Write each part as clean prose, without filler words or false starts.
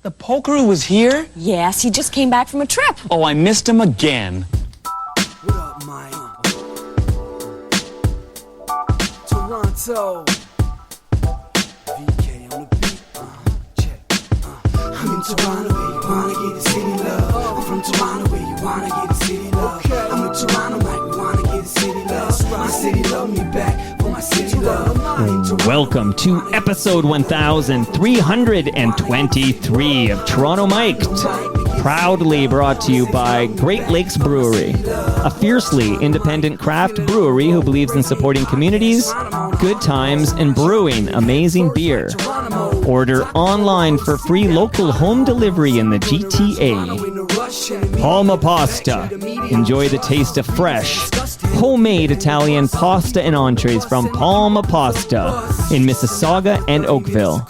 The poker was here? Yes, he just came back from a trip. Oh, I missed him again. What up, Mike? Toronto. VK on the beat. Check. I'm in Toronto where you wanna get the city love. I'm from Toronto where you wanna get the city love. I'm in Toronto like we wanna get the city love. My city love me back for my city love. Welcome to episode 1323 of Toronto Mic'd, proudly brought to you by Great Lakes Brewery, a fiercely independent craft brewery who believes in supporting communities, good times, and brewing amazing beer. Order online for free local home delivery in the GTA. Palma Pasta. Enjoy the taste of fresh, homemade Italian pasta and entrees from Palma Pasta in Mississauga and Oakville.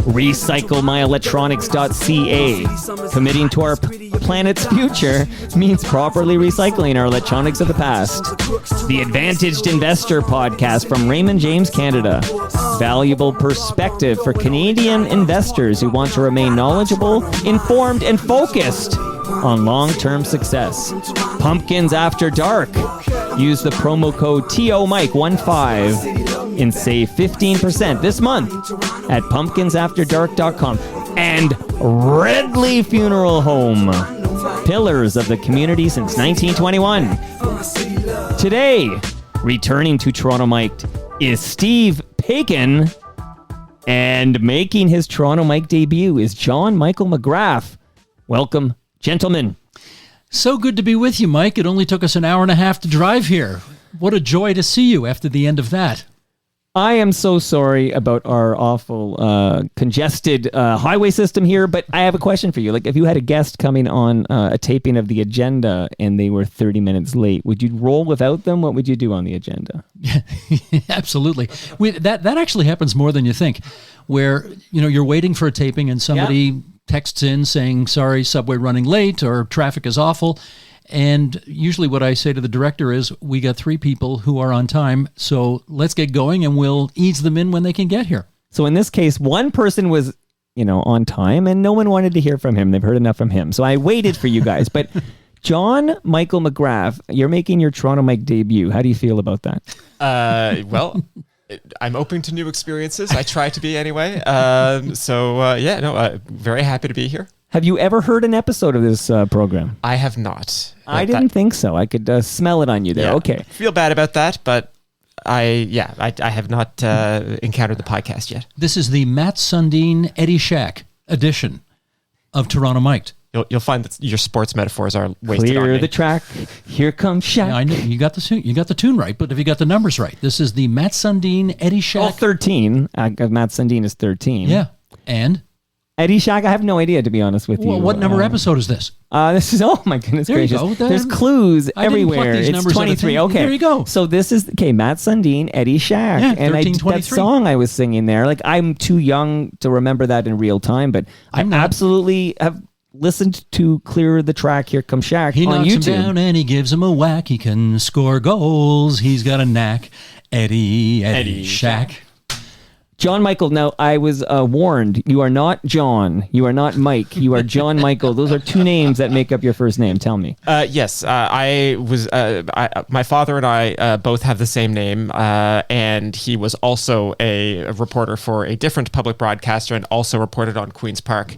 RecycleMyElectronics.ca. Committing to our planet's future means properly recycling our electronics of the past. The Advantaged Investor Podcast from Raymond James Canada. Valuable perspective for Canadian investors who want to remain knowledgeable, informed, and focused on long-term success. Pumpkins After Dark. Use the promo code TOMIC15 and save 15% this month at pumpkinsafterdark.com. And Redley Funeral Home, pillars of the community since 1921. Today, returning to Toronto Mic'd is Steve Paikin, and making his Toronto Mic'd debut is John Michael McGrath. Welcome, gentlemen. So good to be with you, Mike. It only took us an hour and a half to drive here. What a joy to see you after the end of that. I am so sorry about our awful congested highway system here, but I have a question for you. Like, if you had a guest coming on a taping of the agenda and they were 30 minutes late, would you roll without them? What would you do on the agenda? Absolutely. That actually happens more than you think, where you're waiting for a taping and somebody texts in saying, sorry, subway running late, or traffic is awful. And usually what I say to the director is, we got 3 people who are on time, so let's get going and we'll ease them in when they can get here. So in this case, one person was, on time and no one wanted to hear from him. They've heard enough from him. So I waited for you guys. But John Michael McGrath, you're making your Toronto Mic'd debut. How do you feel about that? Well, I'm open to new experiences. I try to be anyway. Very happy to be here. Have you ever heard an episode of this program? I have not. I didn't think so. I could smell it on you there. Yeah, okay. Feel bad about that, but I have not encountered the podcast yet. This is the Matt Sundin, Eddie Shack edition of Toronto Mic'd. You'll find that your sports metaphors are wasted Clear on me. the track. Here comes Shack. Yeah, I know you got the tune right, but have you got the numbers right? This is the Matt Sundin, Eddie Shack. Well, 13. Matt Sundin is 13. Yeah, and Eddie Shack, I have no idea, to be honest with you. Well, what number episode is this? This is, oh my goodness there gracious. You go. There's clues everywhere. These it's 23. Okay. There you go. So this is, Matt Sundin, Eddie Shack. Yeah, and 1323. That song I was singing there, like, I'm too young to remember that in real time, but I absolutely have listened to Clear the Track, Here Comes Shack he on YouTube. He knocks him down and he gives him a whack. He can score goals. He's got a knack. Eddie Shack. John Michael, now I was warned, you are not John, you are not Mike, you are John Michael. Those are 2 names that make up your first name. Tell me. Yes, I was. My father and I both have the same name, and he was also a reporter for a different public broadcaster, and also reported on Queen's Park.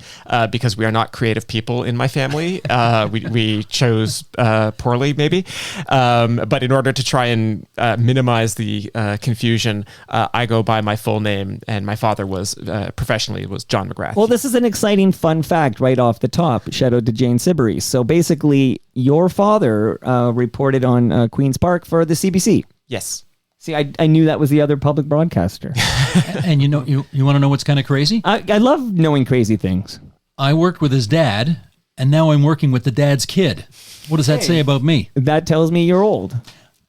Because we are not creative people in my family, we chose poorly, maybe. But in order to try and minimize the confusion, I go by my full name. And my father was professionally was John McGrath. Well, this is an exciting fun fact right off the top. Shout out to Jane Siberry. So basically, your father reported on Queen's Park for the CBC. Yes. See, I knew that was the other public broadcaster. And you want to know what's kind of crazy? I love knowing crazy things. I worked with his dad, and now I'm working with the dad's kid. What does that say about me? That tells me you're old.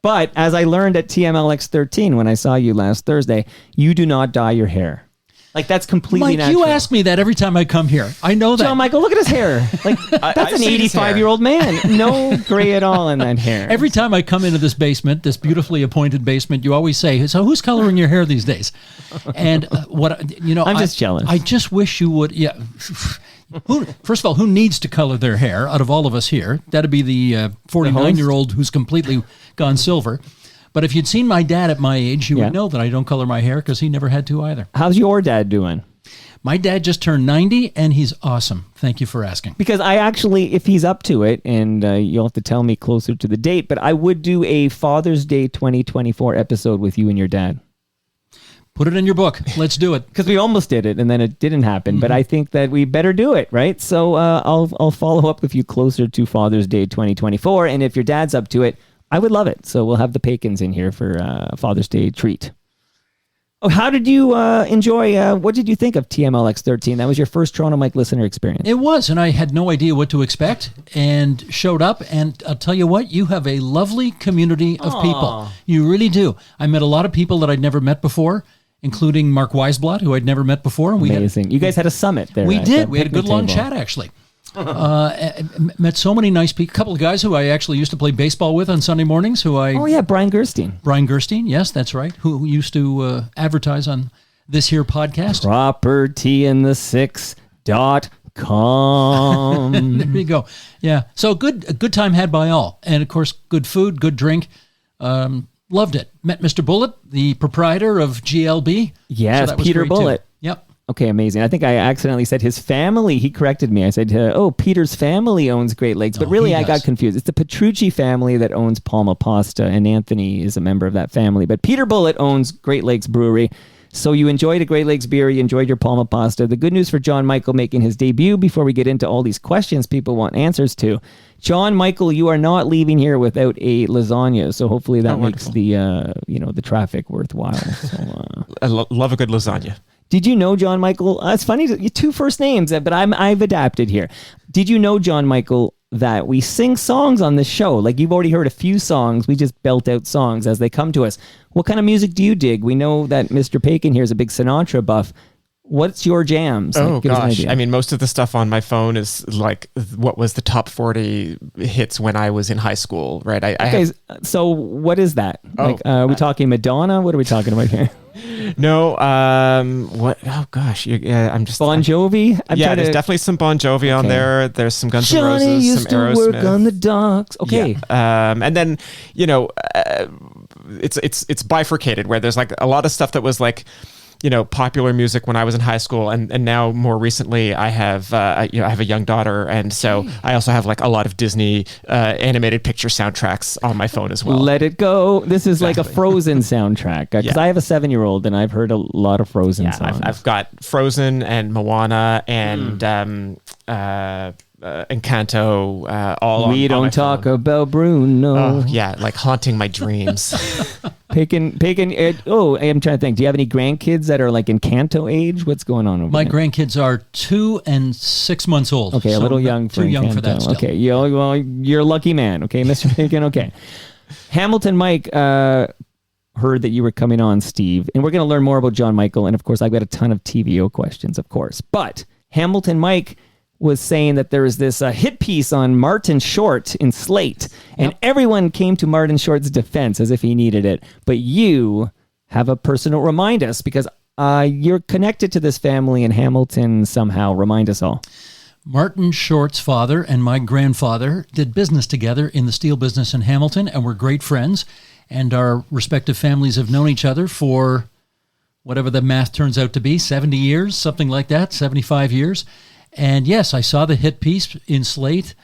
But as I learned at TMLX 13 when I saw you last Thursday, you do not dye your hair. Like, that's completely Mike, natural. you ask me that every time I come here. I know that. John Michael, look at his hair. Like, that's I've an seen his hair. 85-year-old man. No gray at all in that hair. Every time I come into this basement, this beautifully appointed basement, you always say, "So who's coloring your hair these days?" And I'm just jealous. I just wish you would. Yeah. First of all, who needs to color their hair out of all of us here? That'd be the 49-year-old who's completely gone silver. But if you'd seen my dad at my age, you would know that I don't color my hair because he never had to either. How's your dad doing? My dad just turned 90, and he's awesome. Thank you for asking. Because I actually, if he's up to it, and you'll have to tell me closer to the date, but I would do a Father's Day 2024 episode with you and your dad. Put it in your book. Let's do it. Because we almost did it, and then it didn't happen. But I think that we better do it, right? So I'll follow up with you closer to Father's Day 2024, and if your dad's up to it, I would love it. So we'll have the Paikins in here for a Father's Day treat. Oh, how did you enjoy, what did you think of TMLX 13? That was your first Toronto Mike listener experience. It was, and I had no idea what to expect and showed up. And I'll tell you what, you have a lovely community of people. You really do. I met a lot of people that I'd never met before, including Mark Weisblot, who I'd never met before. And Amazing. You guys had a summit there. We at did. the We had a good picnic long table. chat, actually. Met so many nice people. A couple of guys who I actually used to play baseball with on Sunday mornings. Oh, yeah, Brian Gerstein. Brian Gerstein, yes, that's right. Who used to advertise on this here podcast. Propertyinthesix.com. There you go. Yeah. So a good time had by all. And of course, good food, good drink. Loved it. Met Mr. Bullitt, the proprietor of GLB. Yes, So that was Peter great, too. Bullitt. Yep. Okay, amazing. I think I accidentally said his family. He corrected me. I said, Peter's family owns Great Lakes. But No, really, he I got does. confused. It's the Petrucci family that owns Palma Pasta, and Anthony is a member of that family. But Peter Bullitt owns Great Lakes Brewery. So you enjoyed a Great Lakes beer. You enjoyed your Palma Pasta. The good news for John Michael making his debut before we get into all these questions people want answers to. John Michael, you are not leaving here without a lasagna. So hopefully that makes the traffic worthwhile. So, I love a good lasagna. did you know, John Michael? It's funny, you two first names, but I've adapted here. Did you know, John Michael, that we sing songs on this show? Like, you've already heard a few songs. We just belt out songs as they come to us. What kind of music do you dig? We know that Mr. Paikin here is a big Sinatra buff. What's your jams? Oh, Like, give us an gosh. idea. I mean, most of the stuff on my phone is like what was the top 40 hits when I was in high school, right? I Okay, have, so what is that? Oh, Like, are we talking Madonna? What are we talking about here? no, what? Oh, gosh. I'm just. Bon Jovi? I'm yeah, trying there's to- definitely some Bon Jovi on Okay. there. There's some Guns N' Johnny Roses, used some to Aerosmith. work on the docks. Okay. Yeah. And then, it's bifurcated where there's like a lot of stuff that was like, popular music when I was in high school, and now more recently I have I have a young daughter, and so I also have like a lot of Disney animated picture soundtracks on my phone as well. Let It Go. This is like a Exactly. Frozen soundtrack, because Yeah. I have a 7-year-old and I've heard a lot of Frozen songs. I've got Frozen and Moana and Encanto. All We on don't my talk phone. about Bruno. Oh yeah, like haunting my dreams. Paikin. I'm trying to think. Do you have any grandkids that are like in Canto age? What's going on over My there? grandkids are 2 and 6 months old. Okay, a so little young for too young for that Encanto. still. Okay, you're a lucky man. Okay, Mr. Paikin. Okay, Hamilton Mike heard that you were coming on, Steve, and we're going to learn more about John Michael. And of course, I've got a ton of TVO questions, of course. But Hamilton Mike was saying that there was this hit piece on Martin Short in Slate, and everyone came to Martin Short's defense as if he needed it. But you have a personal remind us, because you're connected to this family in Hamilton somehow. Remind us all. Martin Short's father and my grandfather did business together in the steel business in Hamilton, and were great friends. And our respective families have known each other for whatever the math turns out to be, 70 years, something like that, 75 years. And yes, I saw the hit piece in Slate.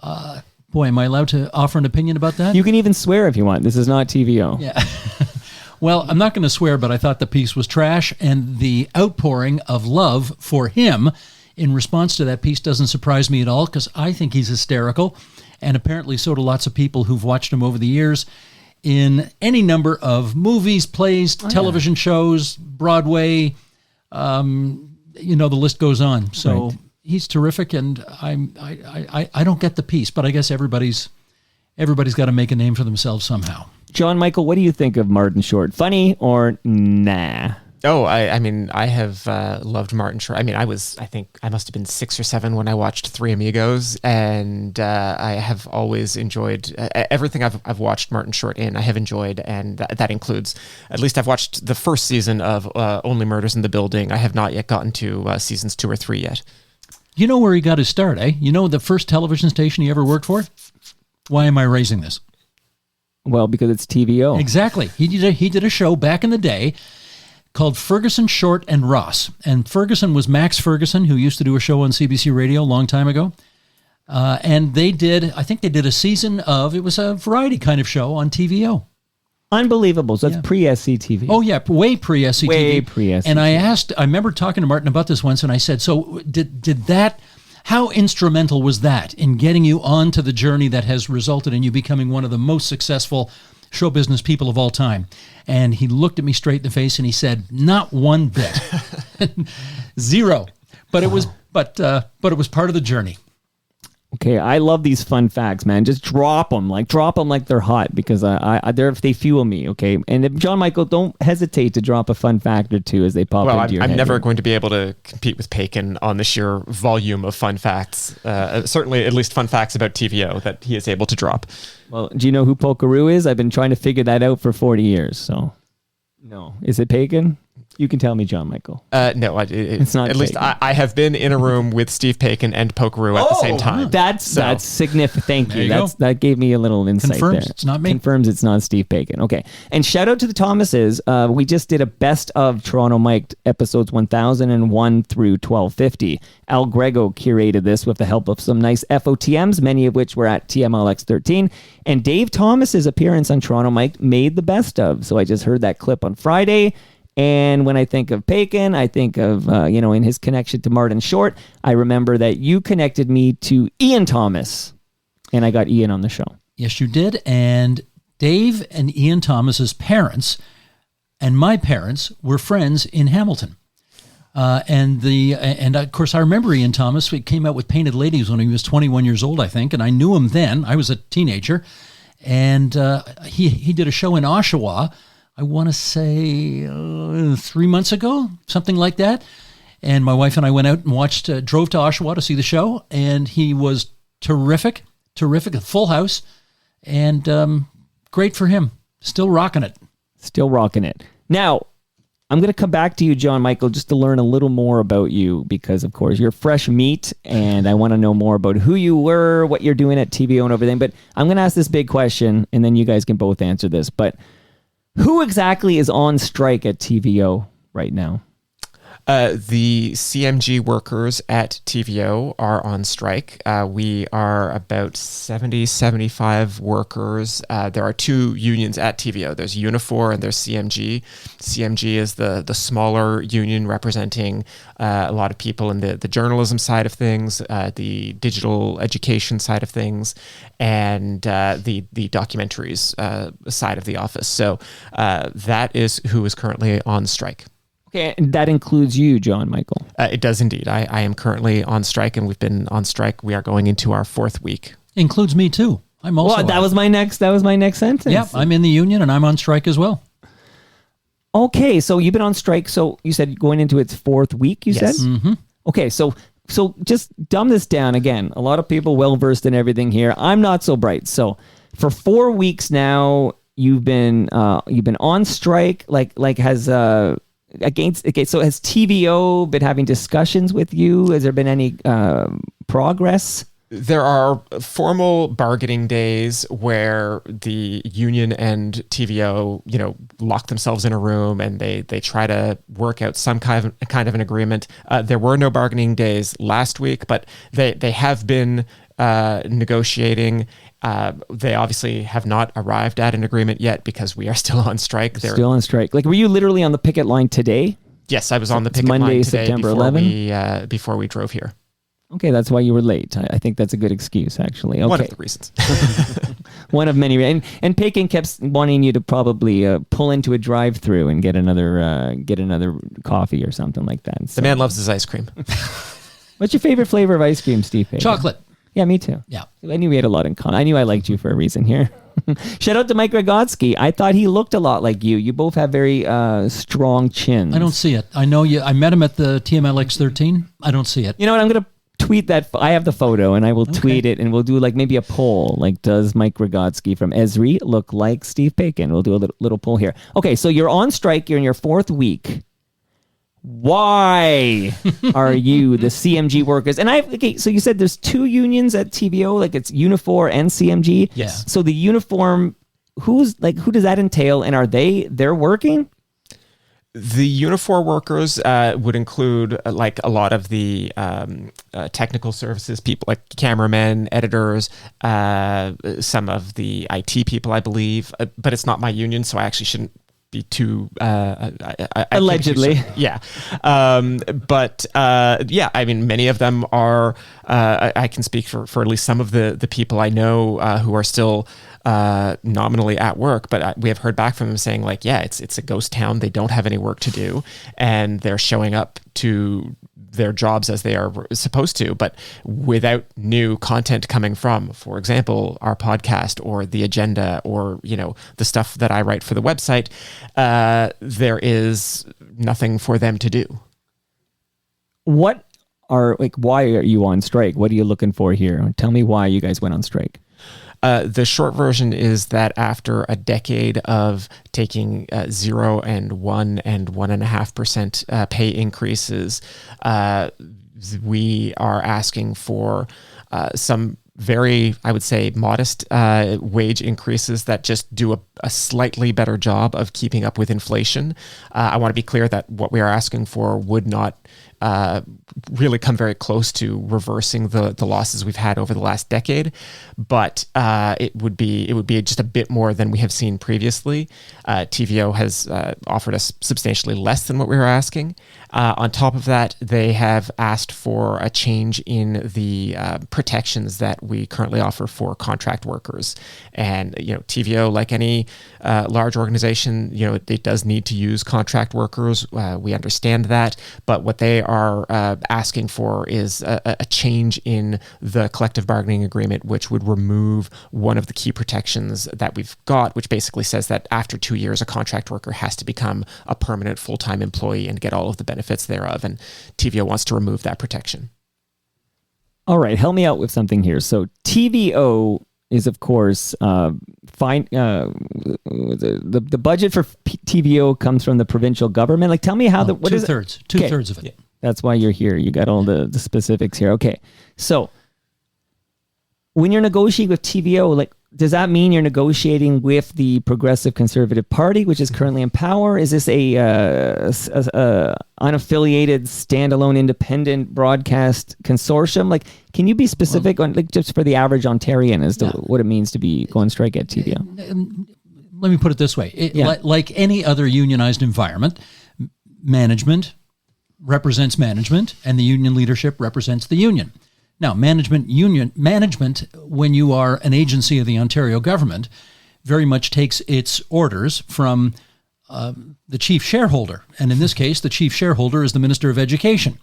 Boy, am I allowed to offer an opinion about that? You can even swear if you want. This is not TVO. Yeah. Well, I'm not going to swear, but I thought the piece was trash, and the outpouring of love for him in response to that piece doesn't surprise me at all, because I think he's hysterical, and apparently so do lots of people who've watched him over the years in any number of movies, plays, television shows, Broadway, the list goes on. So he's terrific, and I don't get the piece, but I guess everybody's got to make a name for themselves somehow. John Michael, what do you think of Martin Short? Funny or nah? Oh, I mean, I have loved Martin Short. I mean, I think I must have been 6 or 7 when I watched Three Amigos, and I have always enjoyed everything I've watched Martin Short in. I have enjoyed, and that includes, at least I've watched the first season of Only Murders in the Building. I have not yet gotten to seasons 2 or 3 yet. You know where he got his start, eh? You know the first television station he ever worked for? Why am I raising this? Well, because it's TVO. Exactly. He did a show back in the day called Ferguson, Short, and Ross. And Ferguson was Max Ferguson, who used to do a show on CBC Radio a long time ago. And I think they did a season of, it was a variety kind of show on TVO. Unbelievable. So that's pre-SCTV. Oh, yeah, way pre-SCTV. Way pre-SCTV. And I remember talking to Martin about this once, and I said, so did that, how instrumental was that in getting you onto the journey that has resulted in you becoming one of the most successful show business people of all time? And he looked at me straight in the face and he said, not one bit. Zero. But it was part of the journey. Okay, I love these fun facts, man. Just drop them like they're hot, because they fuel me. Okay, and if John Michael, don't hesitate to drop a fun fact or two as they pop into your head. I'm never going to be able to compete with Paikin on the sheer volume of fun facts. Certainly, at least fun facts about TVO that he is able to drop. Well, do you know who Pokeroo is? I've been trying to figure that out for 40 years. So, no, is it Paikin? You can tell me, John Michael. No, it's not. At least I have been in a room with Steve Paikin and Pokeroo at the same time. That's significant. Thank you. There you go. That gave me a little insight. Confirms there. it's not me. Confirms it's not Steve Paikin. Okay. And shout out to the Thomases. We just did a best of Toronto Mike episodes 1001 through 1250. Al Grego curated this with the help of some nice FOTMs, many of which were at TMLX 13. And Dave Thomas's appearance on Toronto Mike made the best of. So I just heard that clip on Friday. And when I think of Paikin, I think of, in his connection to Martin Short, I remember that you connected me to Ian Thomas, and I got Ian on the show. Yes, you did. And Dave and Ian Thomas's parents and my parents were friends in Hamilton. And of course, I remember Ian Thomas. We came out with Painted Ladies when he was 21 years old, I think, and I knew him then. I was a teenager. And he did a show in Oshawa, I want to say 3 months ago, something like that. And my wife and I went out and drove to Oshawa to see the show. And he was terrific, a full house. And great for him. Still rocking it. Now, I'm going to come back to you, John Michael, just to learn a little more about you, because, of course, you're fresh meat, and I want to know more about who you were, what you're doing at TVO and everything. But I'm going to ask this big question, and then you guys can both answer this. But who exactly is on strike at TVO right now? The CMG workers at TVO are on strike. We are about 70, 75 workers. There are 2 unions at TVO. There's Unifor and there's CMG. CMG is the smaller union representing a lot of people in the journalism side of things, the digital education side of things, and the documentaries side of the office. So that is who is currently on strike. Okay, and that includes you, John Michael. It does indeed. I am currently on strike, and we've been on strike. We are going into our 4th week. Includes me too. I'm also. Well, that was my next sentence. Yeah, I'm in the union, and I'm on strike as well. Okay, so you've been on strike. So you said going into its 4th week. You said. Mm-hmm. Okay, so just dumb this down again. A lot of people well versed in everything here. I'm not so bright. So for 4 weeks now, you've been on strike. So has TVO been having discussions with you? Has there been any progress? There are formal bargaining days where the union and TVO, lock themselves in a room and they try to work out some kind of an agreement. There were no bargaining days last week, but they have been negotiating. They obviously have not arrived at an agreement yet because we are still on strike. They're still on strike. Like, were you literally on the picket line today? Yes, I was on the picket Monday, line today September 11? Before we drove here. Okay, that's why you were late. I think that's a good excuse, actually. Okay. One of the reasons. One of many. And Paikin kept wanting you to probably pull into a drive-through and get another coffee or something like that. So, the man loves his ice cream. What's your favorite flavor of ice cream, Steve Paikin? Chocolate. Yeah, me too. Yeah. I knew we had a lot in common. I knew I liked you for a reason here. Shout out to Mike Rogotsky. I thought he looked a lot like you. You both have very strong chins. I don't see it. I know you. I met him at the TMLX 13. I don't see it. You know what? I'm going to tweet that. I have the photo, and I will tweet it, and we'll do like maybe a poll. Like, does Mike Rogotsky from Esri look like Steve Paikin? We'll do a little poll here. Okay, so you're on strike. You're in your 4th week. Why are you the CMG workers? And so you said there's 2 unions at TVO, like it's Unifor and CMG. Yeah. So the uniform, who does that entail? And they're working? The Unifor workers would include like a lot of the technical services people, like cameramen, editors, some of the IT people, I believe. But it's not my union, so I actually shouldn't be too allegedly. Yeah. But I mean, many of them are, I can speak for at least some of the people I know who are still nominally at work, but we have heard back from them saying like, yeah, it's a ghost town. They don't have any work to do, and they're showing up to their jobs as they are supposed to, but without new content coming from, for example, our podcast or the agenda or, the stuff that I write for the website, there is nothing for them to do. Why are you on strike? What are you looking for here? Tell me why you guys went on strike. The short version is that after a decade of taking 0 and 1 and 1.5% pay increases, we are asking for some very, I would say, modest wage increases that just do a slightly better job of keeping up with inflation. I want to be clear that what we are asking for would not really come very close to reversing the losses we've had over the last decade, but it would be just a bit more than we have seen previously. TVO has offered us substantially less than what we were asking. On top of that, they have asked for a change in the protections that we currently offer for contract workers. And TVO, like any large organization, it does need to use contract workers. We understand that, but what they are asking for is a change in the collective bargaining agreement, which would remove one of the key protections that we've got, which basically says that after 2 years, a contract worker has to become a permanent full-time employee and get all of the benefits thereof. And TVO wants to remove that protection. All right, help me out with something here. So TVO is, of course, the budget for TVO comes from the provincial government. Like, tell me how what is it? Two-thirds of it. Yeah. That's why you're here. You got all the specifics here. Okay, so when you're negotiating with TVO, like, does that mean you're negotiating with the Progressive Conservative Party, which is currently in power? Is this a unaffiliated, standalone, independent broadcast consortium? Like, can you be specific on, like, just for the average Ontarian as to what it means to be go on strike at TVO? Let me put it this way: like any other unionized environment, management represents management, and the union leadership represents the union. Now, management, when you are an agency of the Ontario government, very much takes its orders from the chief shareholder. And in this case, the chief shareholder is the Minister of Education.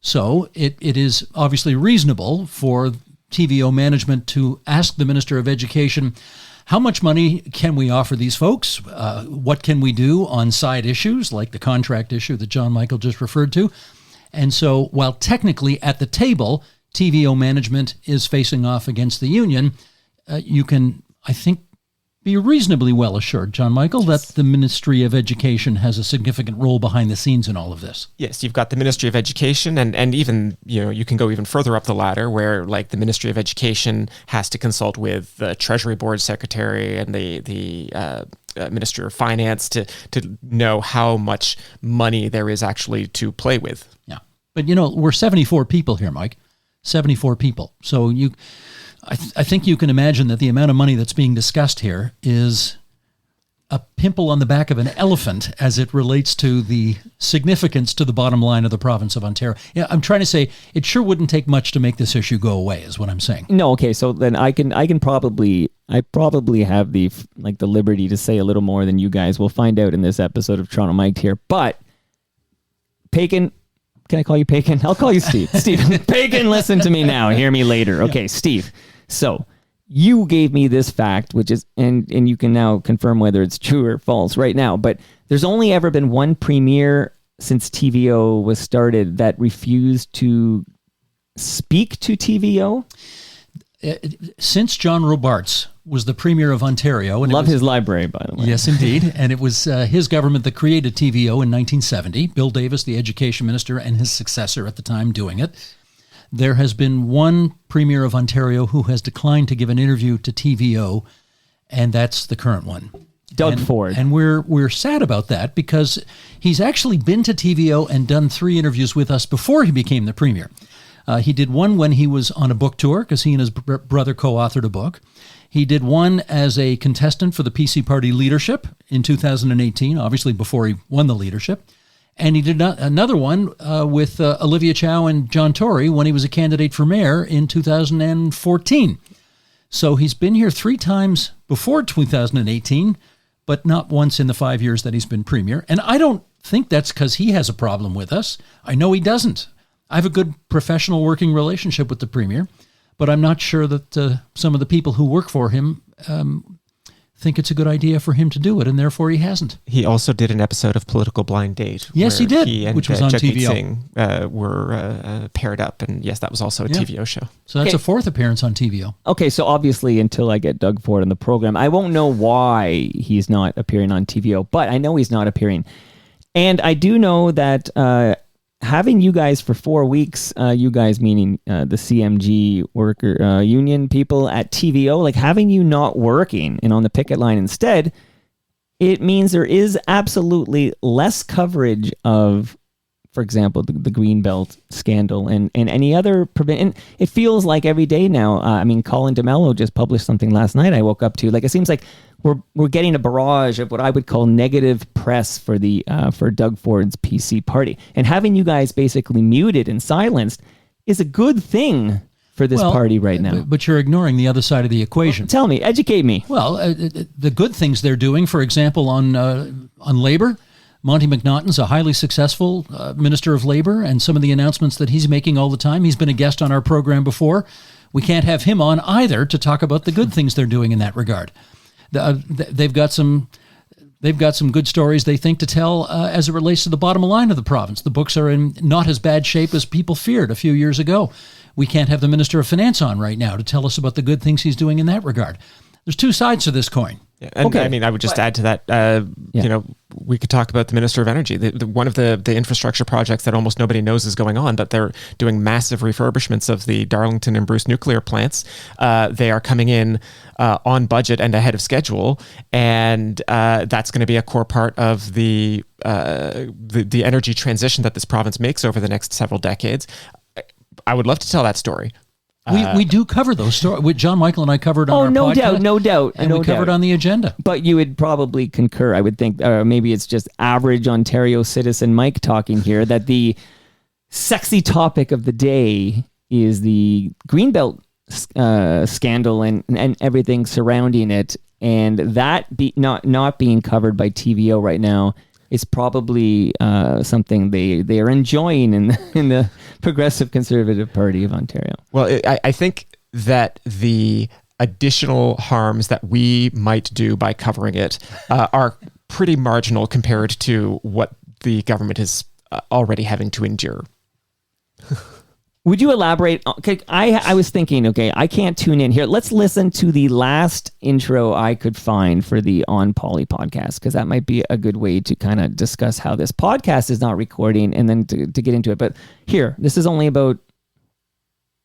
So it is obviously reasonable for TVO management to ask the Minister of Education, how much money can we offer these folks? What can we do on side issues like the contract issue that John Michael just referred to? And so while technically at the table, TVO management is facing off against the union, you can, I think, be reasonably well assured, John Michael, that the Ministry of Education has a significant role behind the scenes in all of this. Yes, you've got the Ministry of Education, and even, you can go even further up the ladder where, like, the Ministry of Education has to consult with the Treasury Board Secretary and the Minister of Finance to know how much money there is actually to play with. Yeah. But, we're 74 people here, Mike. 74 people. So I think you can imagine that the amount of money that's being discussed here is a pimple on the back of an elephant as it relates to the significance to the bottom line of the province of Ontario. Yeah, I'm trying to say it sure wouldn't take much to make this issue go away, is what I'm saying. No, okay, so then I probably have the liberty to say a little more than you guys. We'll find out in this episode of Toronto Mic'd here. But Paikin, can I call you Paikin? I'll call you Steve. Steve, Paikin, listen to me now. Hear me later. Okay, Steve. So you gave me this fact, which is, and you can now confirm whether it's true or false right now, but there's only ever been one premier since TVO was started that refused to speak to TVO. Since John Robarts was the Premier of Ontario. And Love his library, by the way. Yes, indeed. And it was his government that created TVO in 1970. Bill Davis, the Education Minister, and his successor at the time doing it. There has been one Premier of Ontario who has declined to give an interview to TVO, and that's the current one. Doug Ford. And we're sad about that because he's actually been to TVO and done 3 interviews with us before he became the Premier. He did one when he was on a book tour because he and his brother co-authored a book. He did one as a contestant for the PC Party leadership in 2018, obviously before he won the leadership. And he did another one with Olivia Chow and John Tory when he was a candidate for mayor in 2014. So he's been here 3 times before 2018, but not once in the 5 years that he's been Premier. And I don't think that's because he has a problem with us. I know he doesn't. I have a good professional working relationship with the Premier, but I'm not sure that some of the people who work for him think it's a good idea for him to do it, and therefore he hasn't. He also did an episode of Political Blind Date. Yes, he did, he and, which was on Jagmeet TVO. Singh were paired up, and yes, that was also a TVO show. So that's a 4th appearance on TVO. Okay, so obviously until I get Doug Ford on the program, I won't know why he's not appearing on TVO, but I know he's not appearing. And I do know that having you guys for 4 weeks, you guys meaning the CMG worker union people at TVO, like having you not working and on the picket line instead, it means there is absolutely less coverage of, for example, the Greenbelt scandal and any other. And it feels like every day now. I mean, Colin DeMello just published something last night I woke up to. Like, it seems like we're getting a barrage of what I would call negative press for the for Doug Ford's PC Party. And having you guys basically muted and silenced is a good thing for this party right now. But you're ignoring the other side of the equation. Tell me, educate me. Well, the good things they're doing, for example, on labor. Monty McNaughton's a highly successful Minister of Labor, and some of the announcements that he's making all the time. He's been a guest on our program before. We can't have him on either to talk about the good things they're doing in that regard. They've got some good stories, they think, to tell as it relates to the bottom line of the province. The books are in not as bad shape as people feared a few years ago. We can't have the Minister of Finance on right now to tell us about the good things he's doing in that regard. There's 2 sides to this coin. Yeah, and okay. I mean, I would just add to that, you know, we could talk about the Minister of Energy, one of the infrastructure projects that almost nobody knows is going on, but they're doing massive refurbishments of the Darlington and Bruce nuclear plants. They are coming in on budget and ahead of schedule, and that's going to be a core part of the energy transition that this province makes over the next several decades. I would love to tell that story. We do cover those stories. John Michael and I covered on our podcast. No doubt. And we covered on the agenda. But you would probably concur, I would think, maybe it's just average Ontario citizen Mike talking here, that the sexy topic of the day is the Greenbelt scandal and everything surrounding it. And that not being covered by TVO right now is probably something they are enjoying in the Progressive Conservative Party of Ontario. Well, I think that the additional harms that we might do by covering it are pretty marginal compared to what the government is already having to endure. Would you elaborate? Okay, I was thinking, okay, I can't tune in here. Let's listen to the last intro I could find for the On Poly podcast, because that might be a good way to kind of discuss how this podcast is not recording and then to get into it. But here, this is only about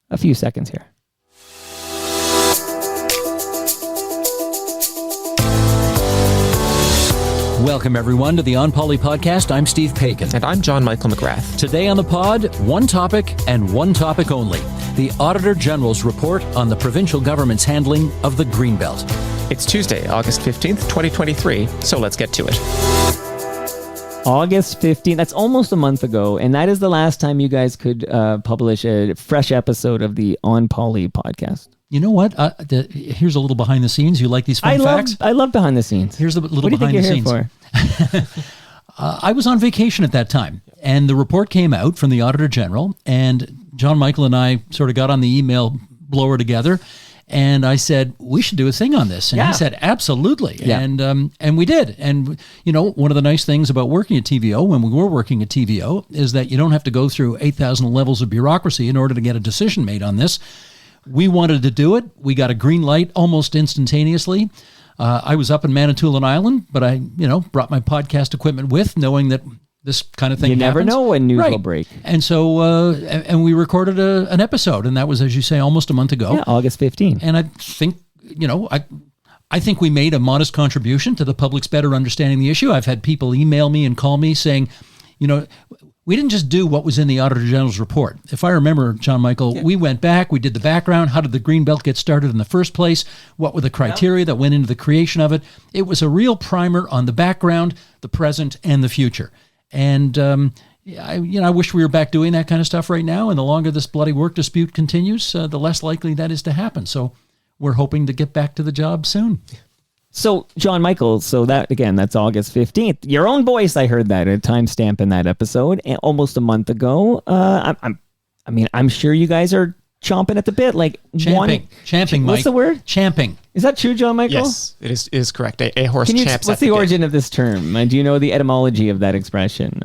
a few seconds here. Welcome, everyone, to the On Poly podcast. I'm Steve Paikin. And I'm John Michael McGrath. Today on the pod, one topic and one topic only: the Auditor General's report on the provincial government's handling of the Greenbelt. It's Tuesday, August 15th, 2023, so let's get to it. August 15th, that's almost a month ago, and that is the last time you guys could publish a fresh episode of the On Poly podcast. You know what? Here's a little behind the scenes. You like these fun facts? I love behind the scenes. Here's a little what do you behind think the you're scenes. Here for? I was on vacation at that time, and the report came out from the Auditor General, and John Michael and I sort of got on the email blower together, And I said, we should do a thing on this. And Yeah. he said, absolutely. Yeah. And we did. And, one of the nice things about working at TVO, when we were working at TVO, is that you don't have to go through 8,000 levels of bureaucracy in order to get a decision made on this. We wanted to do it. We got a green light almost instantaneously. I was up in Manitoulin Island, but I, brought my podcast equipment with, knowing that this kind of thing You never happens. know when news will Right. break. And so, and we recorded an episode, and that was, as you say, almost a month ago. Yeah, August 15th. And I think, I think we made a modest contribution to the public's better understanding the issue. I've had people email me and call me saying, we didn't just do what was in the Auditor General's report. If I remember, John Michael, we went back, we did the background. How did the Greenbelt get started in the first place? What were the criteria that went into the creation of it? It was a real primer on the background, the present, and the future. And I wish we were back doing that kind of stuff right now. And the longer this bloody work dispute continues, the less likely that is to happen. So we're hoping to get back to the job soon. So, John Michael, that's August 15th. Your own voice, I heard that, a timestamp in that episode, almost a month ago. I'm sure you guys are chomping at the bit, like Champing, Mike. What's the word? Champing. Is that true, John Michael? Yes, it is correct. A horse Can you, champs what's at the bit. origin of this term? Do you know the etymology of that expression?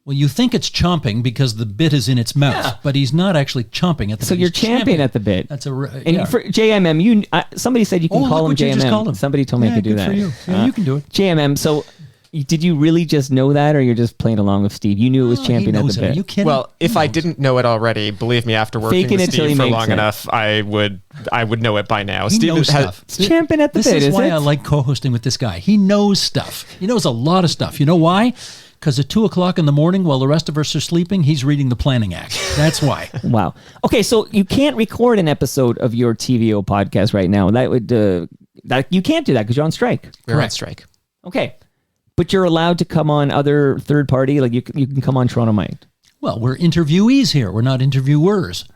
Well, you think it's chomping because the bit is in its mouth, but he's not actually chomping at the bit. So you're He's champing at the bit. That's And for JMM, somebody said you can call him look what you just called JMM. him. Somebody told me I could do good that. for you. Yeah, you can do it. JMM. So, did you really just know that, or you're just playing along with Steve? You knew it was champing at the Are bit. you kidding? Well, if I didn't know it already, believe me, after working Faking with it till he Steve for makes long it. enough, I would know it by now. he Steve knows stuff. It's champing at the This bit, is is why it? I like co-hosting with this guy. He knows stuff. He knows a lot of stuff. You know why? Because at 2:00 in the morning, while the rest of us are sleeping, he's reading the Planning Act. That's why. Wow. Okay, so you can't record an episode of your TVO podcast right now. That would you can't do that because you're on strike. We're on Correct. strike. Okay, but you're allowed to come on other third party. Like you can come on Toronto Mike. Well, we're interviewees here. We're not interviewers.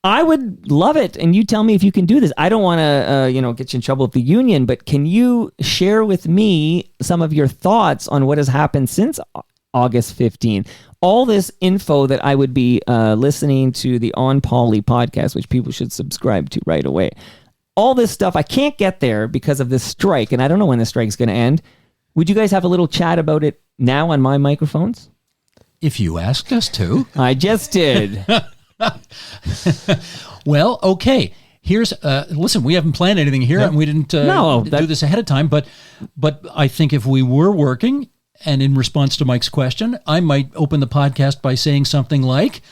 I would love it, and you tell me if you can do this. I don't want to, get you in trouble with the union, but can you share with me some of your thoughts on what has happened since August 15th? All this info that I would be listening to the On Poly podcast, which people should subscribe to right away. All this stuff, I can't get there because of this strike, and I don't know when the strike's going to end. Would you guys have a little chat about it now on my microphones? If you asked us to. I just did. Well, okay. Here's listen. We haven't planned anything here, and we didn't do this ahead of time. But I think if we were working, and in response to Mike's question, I might open the podcast by saying something like,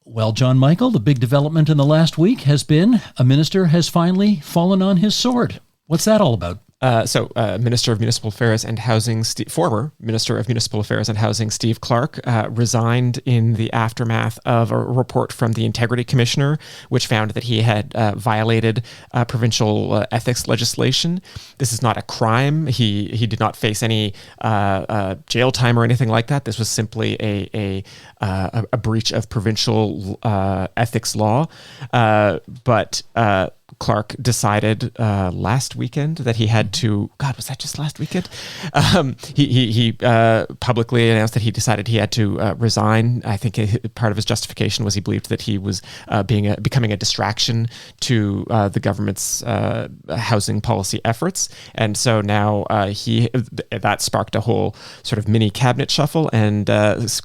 "Well, John Michael, the big development in the last week has been a minister has finally fallen on his sword." What's that all about? Minister of Municipal Affairs and Housing, former Minister of Municipal Affairs and Housing, Steve Clark, resigned in the aftermath of a report from the Integrity Commissioner, which found that he had violated provincial ethics legislation. This is not a crime. He did not face any jail time or anything like that. This was simply a breach of provincial ethics law. But Clark decided last weekend that he had to. God, was that just last weekend? He publicly announced that he decided he had to resign. I think part of his justification was he believed that he was becoming a distraction to the government's housing policy efforts, and so now that sparked a whole sort of mini cabinet shuffle, and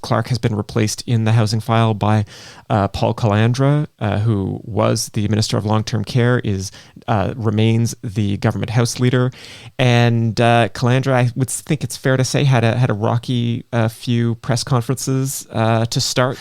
Clark has been replaced in the housing file by Paul Calandra, who was the Minister of Long-Term Care, remains the government House Leader, and Calandra, I would think it's fair to say, had a rocky few press conferences to start,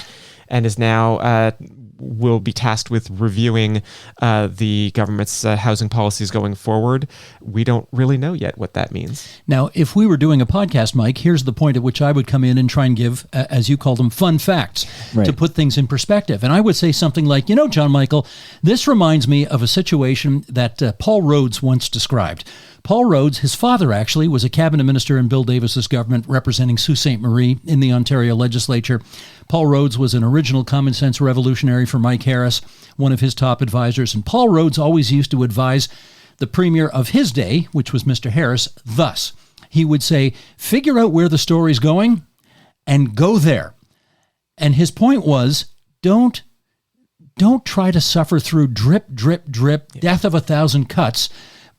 and is now will be tasked with reviewing the government's housing policies going forward. We don't really know yet what that means. Now, if we were doing a podcast, Mike, here's the point at which I would come in and try and give, as you call them, fun facts to put things in perspective. And I would say something like, John Michael, this reminds me of a situation that Paul Rhodes once described. Paul Rhodes, his father actually, was a cabinet minister in Bill Davis's government representing Sault Ste. Marie in the Ontario legislature. Paul Rhodes was an original common sense revolutionary for Mike Harris, one of his top advisors. And Paul Rhodes always used to advise the premier of his day, which was Mr. Harris, thus. He would say, figure out where the story's going and go there. And his point was, don't don't try to suffer through drip, drip, drip, death of 1,000 cuts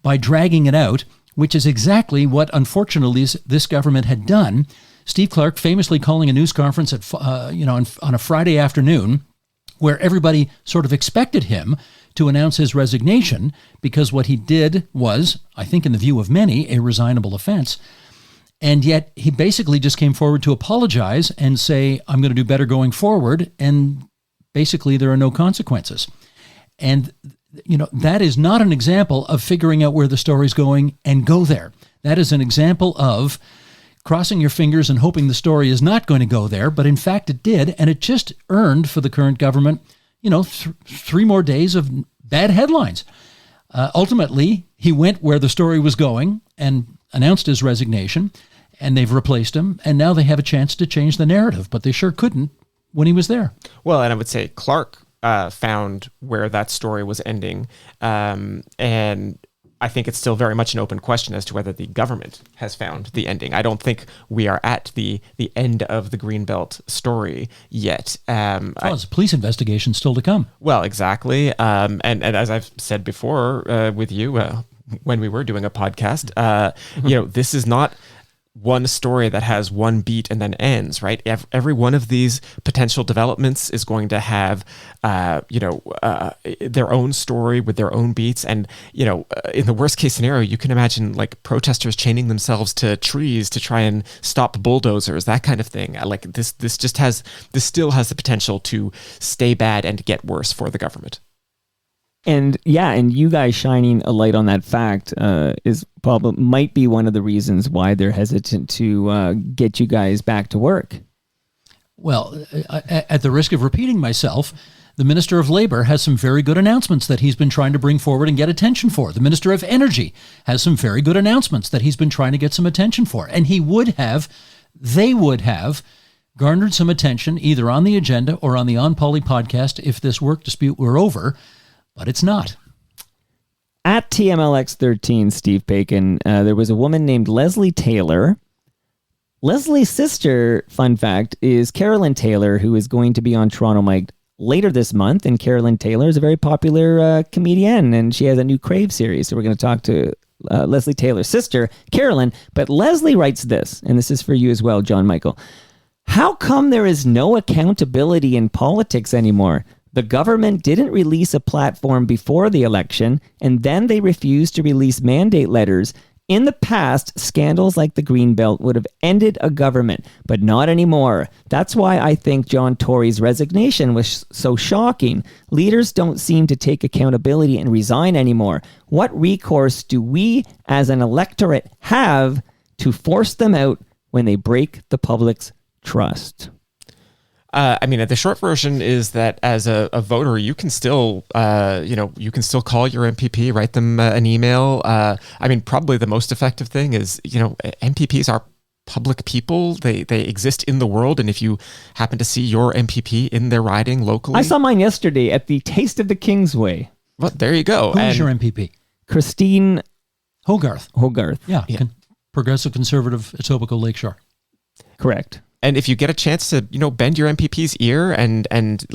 by dragging it out, which is exactly what, unfortunately, this government had done. Steve Clark famously calling a news conference at on a Friday afternoon, where everybody sort of expected him to announce his resignation, because what he did was, I think in the view of many, a resignable offense. And yet he basically just came forward to apologize and say, I'm going to do better going forward. And basically there are no consequences. And, that is not an example of figuring out where the story's going and go there. That is an example of crossing your fingers and hoping the story is not going to go there. But in fact, it did. And it just earned for the current government, 3 more days of bad headlines. Ultimately, he went where the story was going and announced his resignation. And they've replaced him, and now they have a chance to change the narrative, but they sure couldn't when he was there. Well, and I would say Clark found where that story was ending, and I think it's still very much an open question as to whether the government has found the ending. I don't think we are at the end of the Greenbelt story yet. There's a police investigation still to come. Well, exactly, and as I've said before with you when we were doing a podcast, this is not one story that has one beat and then ends, right? Every one of these potential developments is going to have, their own story with their own beats. And, in the worst case scenario, you can imagine like protesters chaining themselves to trees to try and stop bulldozers, that kind of thing. Like this still has the potential to stay bad and get worse for the government. And you guys shining a light on that fact might be one of the reasons why they're hesitant to get you guys back to work. Well, at the risk of repeating myself, the Minister of Labor has some very good announcements that he's been trying to bring forward and get attention for. The Minister of Energy has some very good announcements that he's been trying to get some attention for. And they would have garnered some attention either on the agenda or on the On Poly podcast if this work dispute were over. But it's not. At TMLX13, Steve Paikin, there was a woman named Leslie Taylor. Leslie's sister, fun fact, is Carolyn Taylor, who is going to be on Toronto Mike later this month. And Carolyn Taylor is a very popular comedian, and she has a new Crave series. So we're going to talk to Leslie Taylor's sister, Carolyn. But Leslie writes this, and this is for you as well, John Michael. How come there is no accountability in politics anymore? The government didn't release a platform before the election, and then they refused to release mandate letters. In the past, scandals like the Greenbelt would have ended a government, but not anymore. That's why I think John Tory's resignation was so shocking. Leaders don't seem to take accountability and resign anymore. What recourse do we as an electorate have to force them out when they break the public's trust? The short version is that as a voter, you can still, you can still call your MPP, write them an email. Probably the most effective thing is, MPPs are public people. They exist in the world. And if you happen to see your MPP in their riding locally. I saw mine yesterday at the Taste of the Kingsway. Well, there you go. Who's your MPP? Christine Hogarth. Yeah. Progressive Conservative, Etobicoke Lakeshore. Correct. And if you get a chance to, bend your MPP's ear and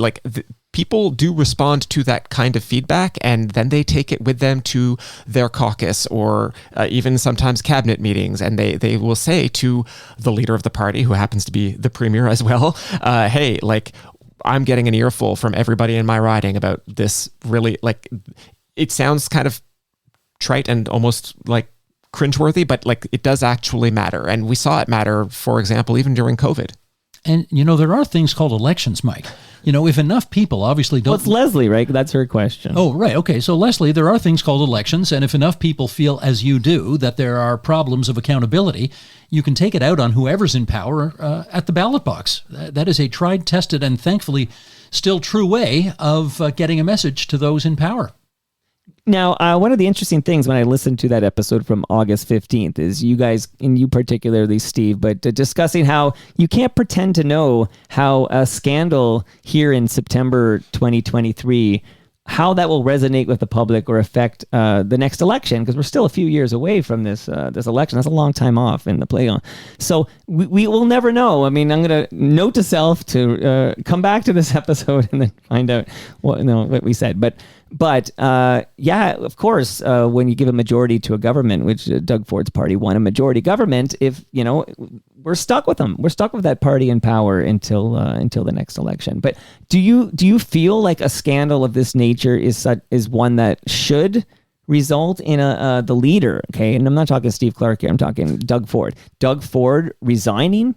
people do respond to that kind of feedback, and then they take it with them to their caucus or even sometimes cabinet meetings, and they will say to the leader of the party, who happens to be the premier as well, hey, I'm getting an earful from everybody in my riding about this. Really, it sounds kind of trite and almost cringeworthy, but it does actually matter. And we saw it matter, for example, even during COVID. And, there are things called elections, Mike. If enough people obviously don't... Well, it's Leslie, right? That's her question. Oh, right. Okay. So, Leslie, there are things called elections. And if enough people feel, as you do, that there are problems of accountability, you can take it out on whoever's in power at the ballot box. That is a tried, tested, and thankfully still true way of getting a message to those in power. Now, one of the interesting things when I listened to that episode from August 15th is you guys, and you particularly, Steve, but discussing how you can't pretend to know how a scandal here in September 2023, how that will resonate with the public or affect the next election, because we're still a few years away from this election. That's a long time off in the play-on. So we will never know. I mean, I'm going to note to self to come back to this episode and then find out what we said. But yeah, of course, when you give a majority to a government, which Doug Ford's party won a majority government, if we're stuck with them. We're stuck with that party in power until the next election. But do you feel like a scandal of this nature is one that should result in the leader? Okay, and I'm not talking Steve Clark here. I'm talking Doug Ford. Doug Ford resigning.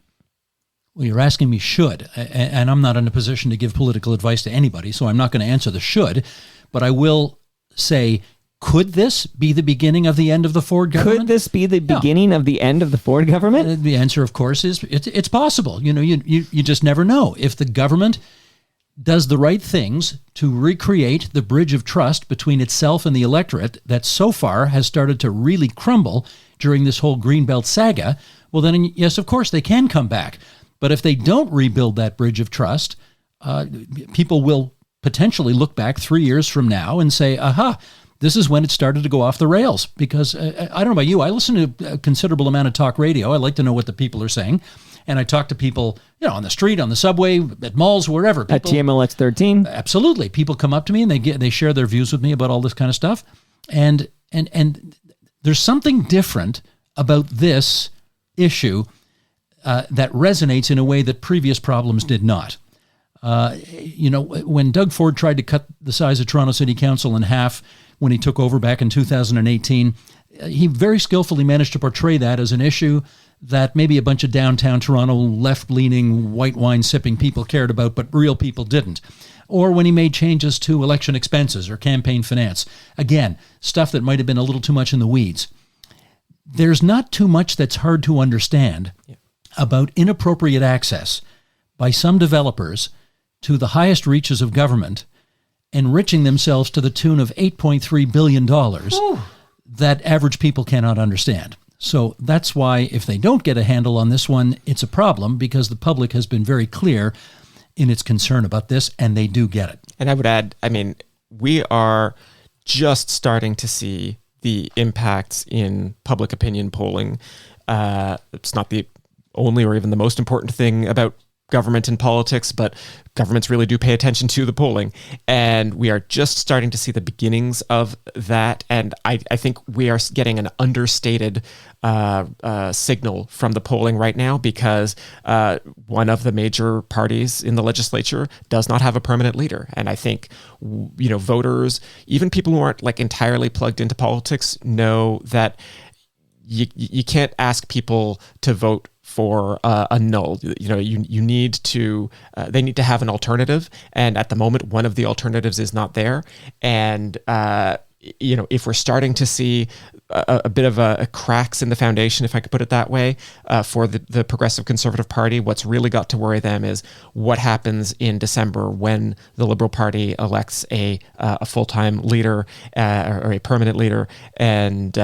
Well, you're asking me should, and I'm not in a position to give political advice to anybody, so I'm not going to answer the should. But I will say, could this be the beginning of the end of the Ford government? Could this be the beginning of the end of the Ford government? The answer, of course, is it's possible. You just never know. If the government does the right things to recreate the bridge of trust between itself and the electorate that so far has started to really crumble during this whole Greenbelt saga, well then, yes, of course, they can come back. But if they don't rebuild that bridge of trust, people will potentially look back 3 years from now and say, aha, this is when it started to go off the rails. Because I don't know about you, I listen to a considerable amount of talk radio. I like to know what the people are saying. And I talk to people, on the street, on the subway, at malls, wherever. People, at TMLX 13. Absolutely. People come up to me and they share their views with me about all this kind of stuff. And there's something different about this issue that resonates in a way that previous problems did not. When Doug Ford tried to cut the size of Toronto City Council in half when he took over back in 2018, he very skillfully managed to portray that as an issue that maybe a bunch of downtown Toronto left-leaning, white wine-sipping people cared about, but real people didn't. Or when he made changes to election expenses or campaign finance. Again, stuff that might have been a little too much in the weeds. There's not too much that's hard to understand about inappropriate access by some developers to the highest reaches of government, enriching themselves to the tune of $8.3 billion that average people cannot understand. So that's why if they don't get a handle on this one, it's a problem, because the public has been very clear in its concern about this, and they do get it. And I would add, we are just starting to see the impacts in public opinion polling. It's not the only or even the most important thing about government and politics, but governments really do pay attention to the polling. And we are just starting to see the beginnings of that. And I think we are getting an understated signal from the polling right now, because one of the major parties in the legislature does not have a permanent leader. And I think, voters, even people who aren't entirely plugged into politics, know that you can't ask people to vote for a null. You need to, they need to have an alternative. And at the moment, one of the alternatives is not there. And, if we're starting to see a bit of a cracks in the foundation, if I could put it that way, for the Progressive Conservative Party, what's really got to worry them is what happens in December when the Liberal Party elects a full-time leader or a permanent leader, and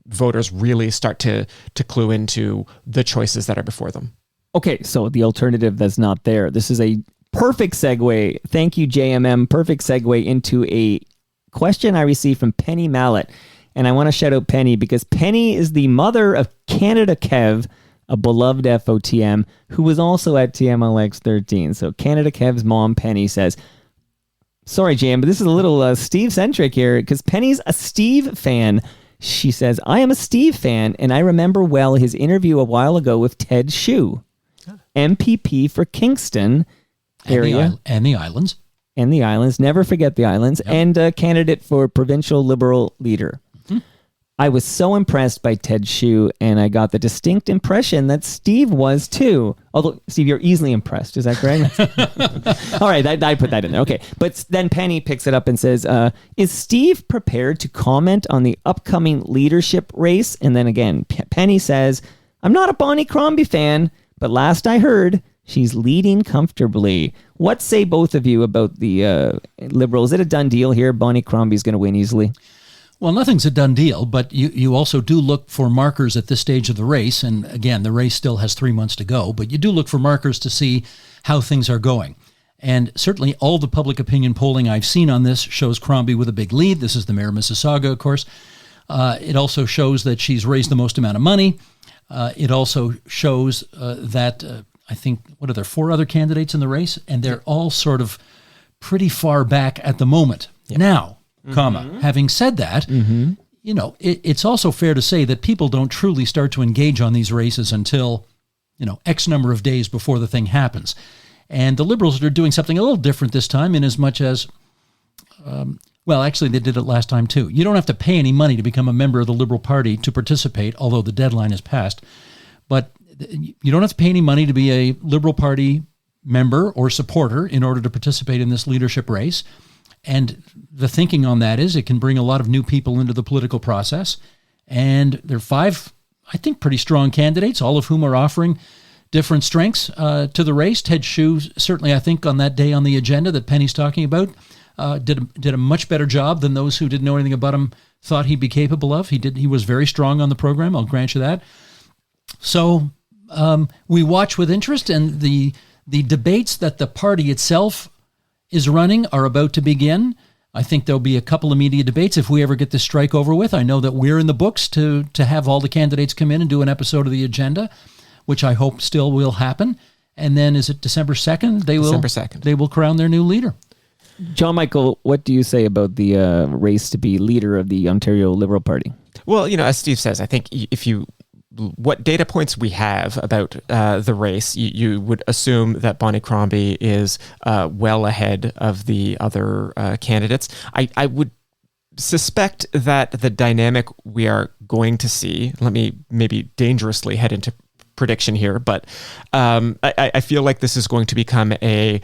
voters really start to clue into the choices that are before them. Okay, so the alternative that's not there. This is a perfect segue. Thank you, JMM. Perfect segue into a question I received from Penny Mallet. And I want to shout out Penny, because Penny is the mother of Canada Kev, a beloved FOTM, who was also at TMLX 13. So Canada Kev's mom, Penny, says, sorry, JM, but this is a little Steve-centric here, because Penny's a Steve fan. She says, I am a Steve fan, and I remember well his interview a while ago with Ted Hsu, MPP for Kingston area. And the islands. And the islands. Never forget the islands. Yep. And a candidate for provincial Liberal leader. Mm-hmm. I was so impressed by Ted Hsu, and I got the distinct impression that Steve was too. Although, Steve, you're easily impressed. Is that correct? All right, I put that in there. Okay. But then Penny picks it up and says, is Steve prepared to comment on the upcoming leadership race? And then again, Penny says, I'm not a Bonnie Crombie fan, but last I heard, she's leading comfortably. What say both of you about the Liberal? Is it a done deal here? Bonnie Crombie's going to win easily? Well, nothing's a done deal, but you also do look for markers at this stage of the race. And again, the race still has 3 months to go, but you do look for markers to see how things are going. And certainly all the public opinion polling I've seen on this shows Crombie with a big lead. This is the mayor of Mississauga, of course. It also shows that she's raised the most amount of money. It also shows that I think, what are there, 4 other candidates in the race? And they're all sort of pretty far back at the moment. Yep. Now, having said that, you know, it's also fair to say that people don't truly start to engage on these races until, you know, X number of days before the thing happens. And the Liberals are doing something a little different this time in as much as, well, actually, they did it last time too. You don't have to pay any money to become a member of the Liberal Party to participate, although the deadline is passed. But you don't have to pay any money to be a Liberal Party member or supporter in order to participate in this leadership race. And the thinking on that is it can bring a lot of new people into the political process. And there are 5, I think, pretty strong candidates, all of whom are offering different strengths to the race. Ted Hsu, certainly, I think, on that day on the agenda that Penny's talking about, did a much better job than those who didn't know anything about him thought he'd be capable of. He was very strong on the program, I'll grant you that. So we watch with interest, and the debates that the party itself is running are about to begin. I think there'll be a couple of media debates if we ever get this strike over with. I know that we're in the books to have all the candidates come in and do an episode of the agenda, which I hope still will happen. And then is it December 2nd? December 2nd. They will crown their new leader. John Michael, what do you say about the race to be leader of the Ontario Liberal Party? Well, you know, as Steve says, I think what data points we have about the race, you would assume that Bonnie Crombie is well ahead of the other candidates. I would suspect that the dynamic we are going to see, let me maybe dangerously head into prediction here, but I feel like this is going to become a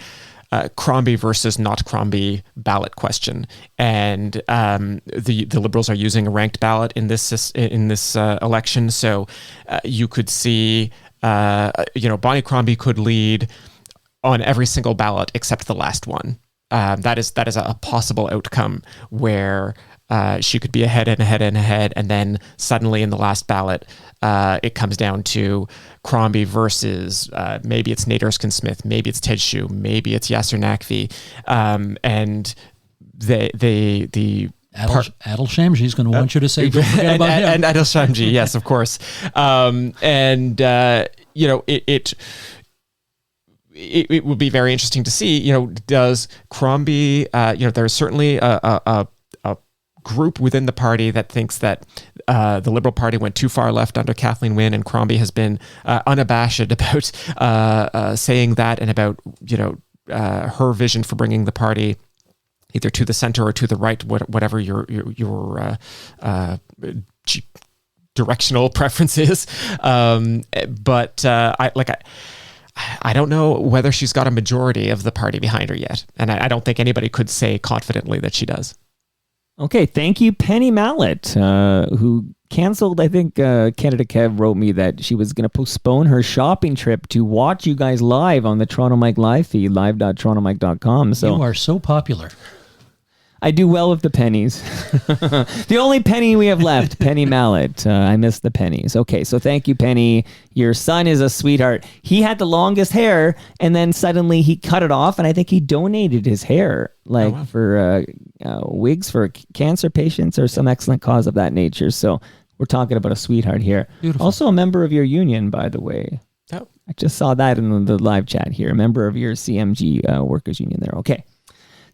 Crombie versus not Crombie ballot question, and the Liberals are using a ranked ballot in this election. So you could see, Bonnie Crombie could lead on every single ballot except the last one. That is a possible outcome where she could be ahead, and then suddenly in the last ballot, it comes down to Crombie versus maybe it's Nate Erskine-Smith, maybe it's Ted Hsu, maybe it's Yasser Naqvi, and the Adil Shamji's going to want you to say don't forget about him. And Adil Shamji, yes, of course, It would be very interesting to see, does Crombie, there's certainly a group within the party that thinks that the Liberal Party went too far left under Kathleen Wynne, and Crombie has been unabashed about saying that, and about, her vision for bringing the party either to the center or to the right, whatever your directional preference is. But I don't know whether she's got a majority of the party behind her yet. And I don't think anybody could say confidently that she does. Okay, thank you, Penny Mallett, who canceled, I think Canada Kev wrote me that she was going to postpone her shopping trip to watch you guys live on the Toronto Mike live feed, live.torontomike.com. So you are so popular. I do well with the pennies. The only penny we have left, Penny Mallett. I miss the pennies. Okay, so thank you, Penny. Your son is a sweetheart. He had the longest hair, and then suddenly he cut it off, and I think he donated his hair, for wigs for cancer patients or some excellent cause of that nature. So we're talking about a sweetheart here. Beautiful. Also a member of your union, by the way. Oh. I just saw that in the live chat here. A member of your CMG workers union there. Okay.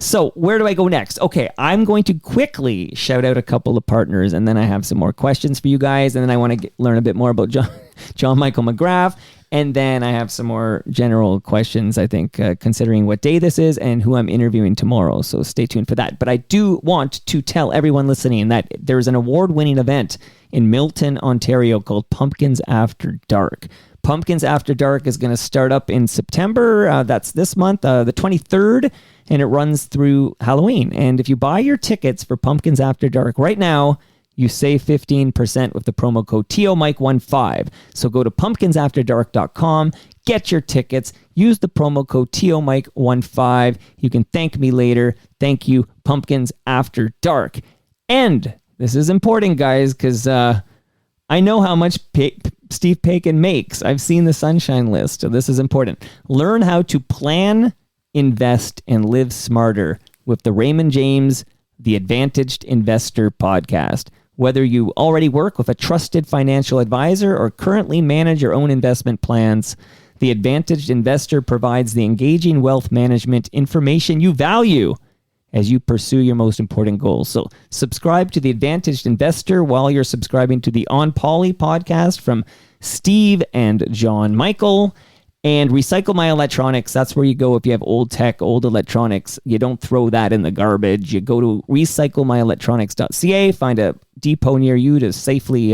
So where do I go next? Okay, I'm going to quickly shout out a couple of partners, and then I have some more questions for you guys, and then I want to learn a bit more about John Michael McGrath, and then I have some more general questions, I think, considering what day this is and who I'm interviewing tomorrow, so stay tuned for that. But I do want to tell everyone listening that there's an award-winning event in Milton, Ontario called Pumpkins After Dark. Pumpkins After Dark is going to start up in September. That's this month, the 23rd, and it runs through Halloween. And if you buy your tickets for Pumpkins After Dark right now, you save 15% with the promo code TOMIKE15. So go to pumpkinsafterdark.com, get your tickets, use the promo code TOMIKE15. You can thank me later. Thank you, Pumpkins After Dark. And this is important, guys, because I know how much Steve Paikin makes. I've seen the Sunshine List, so this is important. Learn how to plan invest, and live smarter with the Raymond James The Advantaged Investor podcast. Whether you already work with a trusted financial advisor or currently manage your own investment plans, The Advantaged Investor provides the engaging wealth management information you value as you pursue your most important goals. So subscribe to The Advantaged Investor while you're subscribing to the On Poly podcast from Steve and John Michael. And Recycle My Electronics, that's where you go if you have old tech, old electronics. You don't throw that in the garbage. You go to recyclemyelectronics.ca, find a depot near you to safely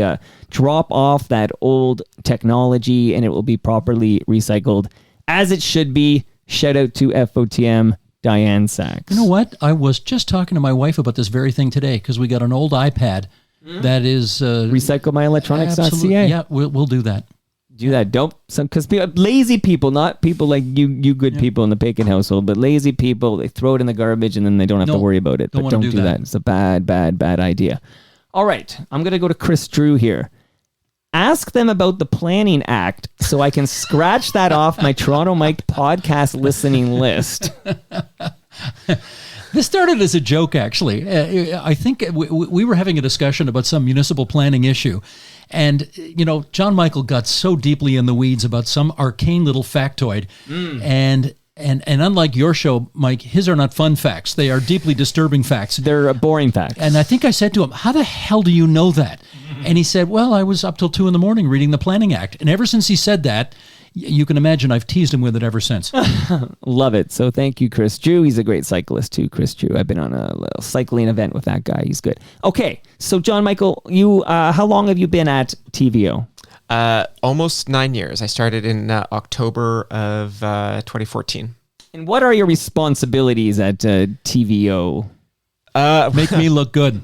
drop off that old technology, and it will be properly recycled as it should be. Shout out to FOTM Diane Sachs. You know what? I was just talking to my wife about this very thing today because we got an old iPad that is... recyclemyelectronics.ca. Yeah, we'll do that. Do that. Don't, because lazy people, not people like you good people in the Paikin household, but lazy people, they throw it in the garbage and then they don't have to worry about it. But don't do that. It's a bad idea. All right. I'm going to go to Chris Drew here. Ask them about the Planning Act so I can scratch that off my Toronto Mike podcast listening list. This started as a joke, actually. I think we were having a discussion about some municipal planning issue. And, John Michael got so deeply in the weeds about some arcane little factoid. And unlike your show, Mike, his are not fun facts. They are deeply disturbing facts. They're boring facts. And I think I said to him, how the hell do you know that? And he said, well, I was up till 2 a.m. reading the Planning Act. And ever since he said that, you can imagine I've teased him with it ever since. Love it. So thank you, Chris Drew. He's a great cyclist too, Chris Drew. I've been on a little cycling event with that guy. He's good. Okay, so John Michael, you how long have you been at TVO? Almost 9 years. I started in October of 2014. And what are your responsibilities at TVO? Make me look good.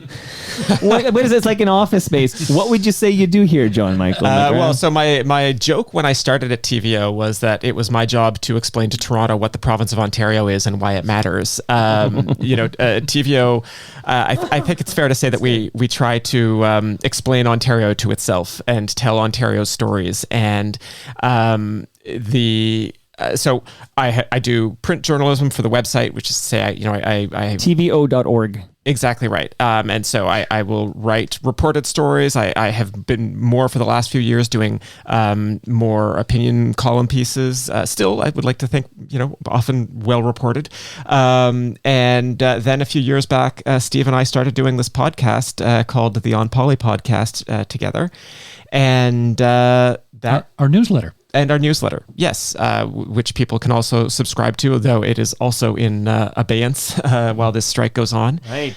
What is this, like an office space? What would you say you do here, John Michael? Well, so my joke when I started at TVO was that it was my job to explain to Toronto what the province of Ontario is and why it matters. TVO, I think it's fair to say that we try to explain Ontario to itself and tell Ontario's stories. And so I do print journalism for the website, which is to say, I TVO.org. Exactly right. And so I will write reported stories. I have been more for the last few years doing more opinion column pieces. Still, I would like to think, often well reported. And then a few years back, Steve and I started doing this podcast called the On Poly podcast together. And that our newsletter. And our newsletter, yes, which people can also subscribe to, though it is also in abeyance while this strike goes on. Right.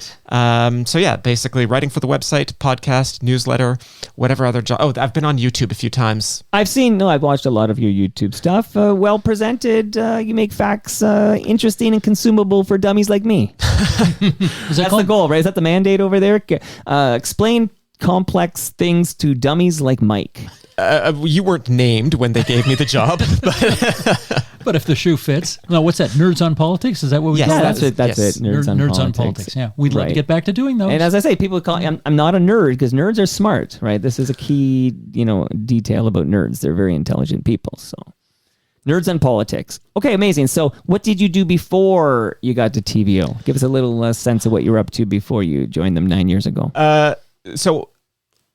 So yeah, basically writing for the website, podcast, newsletter, whatever other job. Oh, I've been on YouTube a few times. I've watched a lot of your YouTube stuff. Well presented. You make facts interesting and consumable for dummies like me. That's the goal, right? Is that the mandate over there? Explain complex things to dummies like Mike. You weren't named when they gave me the job, but if the shoe fits. No, what's that? Nerds on Politics? Is that what we call that's it? it. That's it. Nerds on Politics. Yeah, we'd love to get back to doing those. And as I say, people call I'm not a nerd because nerds are smart, right? This is a key, detail about nerds. They're very intelligent people. So, Nerds on Politics. Okay, amazing. So, what did you do before you got to TVO? Give us a little sense of what you were up to before you joined them 9 years ago. So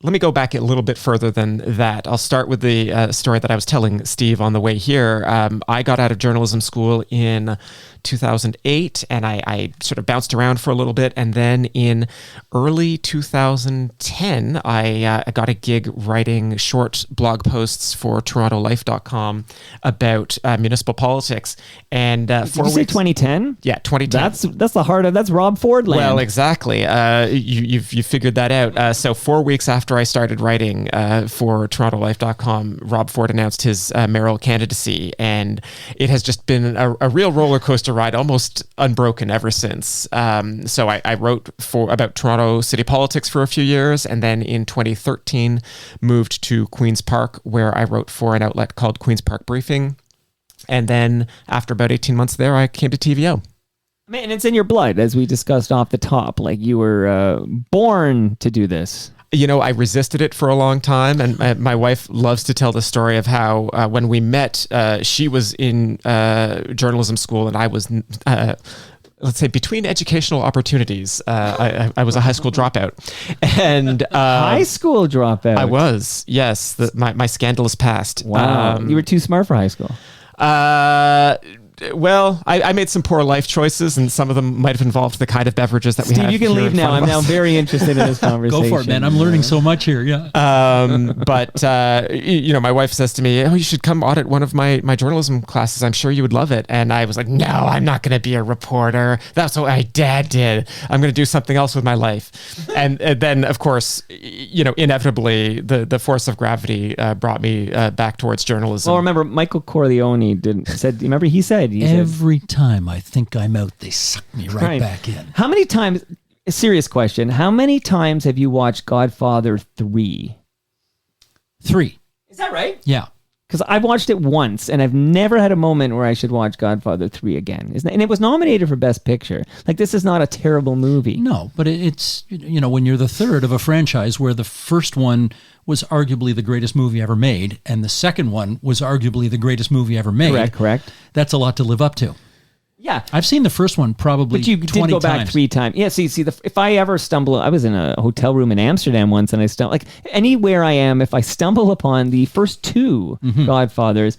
let me go back a little bit further than that. I'll start with the story that I was telling Steve on the way here. I got out of journalism school in 2008, and I sort of bounced around for a little bit. And then in early 2010, I got a gig writing short blog posts for TorontoLife.com about municipal politics. And Did you say 2010? Yeah, 2010. That's the heart of that's Rob Ford land. Well, exactly. You figured that out. So 4 weeks after I started writing for TorontoLife.com, Rob Ford announced his mayoral candidacy, and it has just been a real roller coaster ride, almost unbroken ever since. So I wrote about Toronto city politics for a few years, and then in 2013 moved to Queen's Park, where I wrote for an outlet called Queen's Park Briefing. And then after about 18 months there, I came to TVO. Man, it's in your blood, as we discussed off the top. Like, you were born to do this. I resisted it for a long time, and my wife loves to tell the story of how when we met, she was in journalism school, and I was, let's say, between educational opportunities. I was a high school dropout, and High school dropout. I was, yes, my scandalous past. Wow, you were too smart for high school. Well, I made some poor life choices, and some of them might have involved the kind of beverages that we have. Steve, you can here leave in now. front I'm of now us. very interested in this conversation. Go for it, man. I'm learning so much here. Yeah. But my wife says to me, "Oh, you should come audit one of my journalism classes. I'm sure you would love it." And I was like, "No, I'm not going to be a reporter. That's what my dad did. I'm going to do something else with my life." And then, of course, inevitably, the force of gravity brought me back towards journalism. Well, remember, Michael Corleone said, remember he said, Every time I think I'm out, they suck me right back in. How many times, a serious question, how many times have you watched Godfather 3? 3. Is that right? Yeah. Because I've watched it once, and I've never had a moment where I should watch Godfather 3 again. And it was nominated for Best Picture. Like, this is not a terrible movie. No, but it's, when you're the third of a franchise where the first one was arguably the greatest movie ever made, and the second one was arguably the greatest movie ever made. Correct. That's a lot to live up to. Yeah. I've seen the first one probably But you 20 did go back times. 3 times. Yeah, if I ever stumble, I was in a hotel room in Amsterdam once, and I stumbled, like anywhere I am, if I stumble upon the first 2 Godfathers,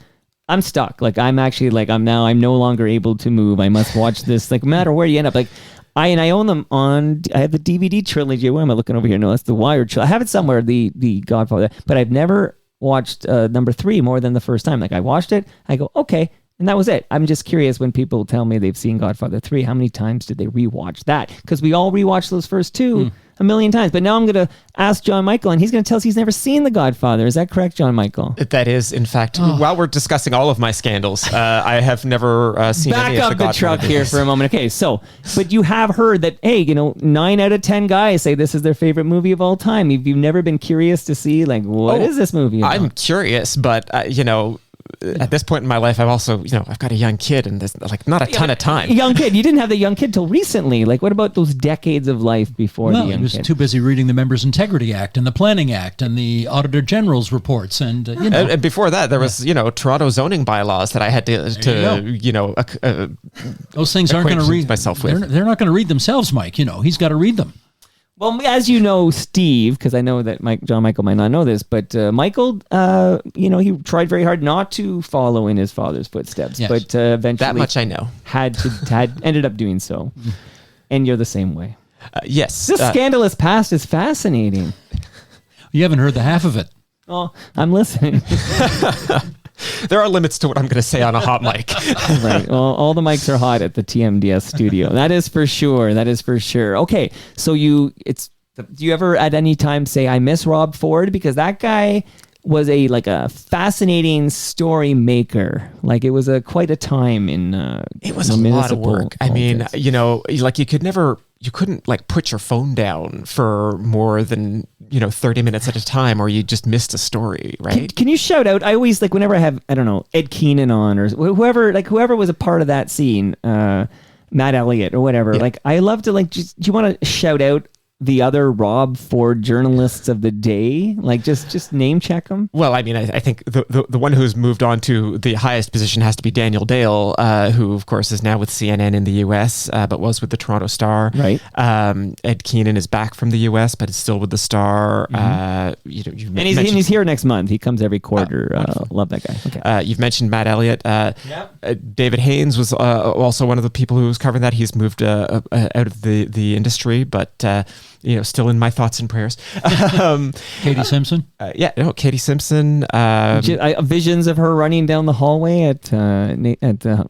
I'm stuck. Like, I'm actually, like, I'm no longer able to move. I must watch this, like, no matter where you end up. Like, I own them I have the DVD trilogy. Where am I looking over here? No, that's the Wired trilogy. I have it somewhere, the Godfather, but I've never watched number 3 more than the first time. Like, I watched it, I go, okay, and that was it. I'm just curious, when people tell me they've seen Godfather 3, how many times did they rewatch that? Because we all rewatched those first 2 a million times. But now I'm going to ask John Michael, and he's going to tell us he's never seen The Godfather. Is that correct, John Michael? That is, in fact, while we're discussing all of my scandals, I have never seen Back any of up the the Godfather truck here movies. for a moment. Okay, so, but you have heard that, hey, 9 out of 10 guys say this is their favorite movie of all time. If you've never been curious to see, like, what is this movie about? I'm curious, but at this point in my life, I've also, I've got a young kid, and there's like not a ton of time. Young kid. You didn't have the young kid till recently. Like, what about those decades of life before the Well, young he was kid? too busy reading the Members Integrity Act and the Planning Act and the Auditor General's reports. And, And before that, there was, Toronto zoning bylaws that I had to those things aren't going to acquaint read myself with. They're not going to read themselves, Mike. He's got to read them. Well, as you know, Steve, because I know that John Michael might not know this, but Michael, he tried very hard not to follow in his father's footsteps, Yes. but eventually That much I know. ended up doing so. And you're the same way. Yes. This scandalous past is fascinating. You haven't heard the half of it. Oh, I'm listening. there are limits to what I'm going to say on a hot mic. Right. Well, all the mics are hot at the TMDS studio. That is for sure. Okay. So do you ever at any time say, I miss Rob Ford? Because that guy was a fascinating story maker. Like, it was quite a time in It was a lot of work. I mean, politics. you couldn't put your phone down for more than 30 minutes at a time, or you just missed a story, right? Can you shout out? I always whenever I have, I don't know, Ed Keenan on, or whoever was a part of that scene, Matt Elliott or whatever. Yeah. I love to do you want to shout out the other Rob Ford journalists of the day? Just name check them. Well, I mean, I think the one who's moved on to the highest position has to be Daniel Dale, who, of course, is now with CNN in the U.S., but was with the Toronto Star. Right. Ed Keenan is back from the U.S., but is still with the Star. And he's here next month. He comes every quarter. Love that guy. Okay. You've mentioned Matt Elliott. David Haynes was also one of the people who was covering that. He's moved out of the industry, but still in my thoughts and prayers. Katie Simpson? Katie Simpson. Visions of her running down the hallway at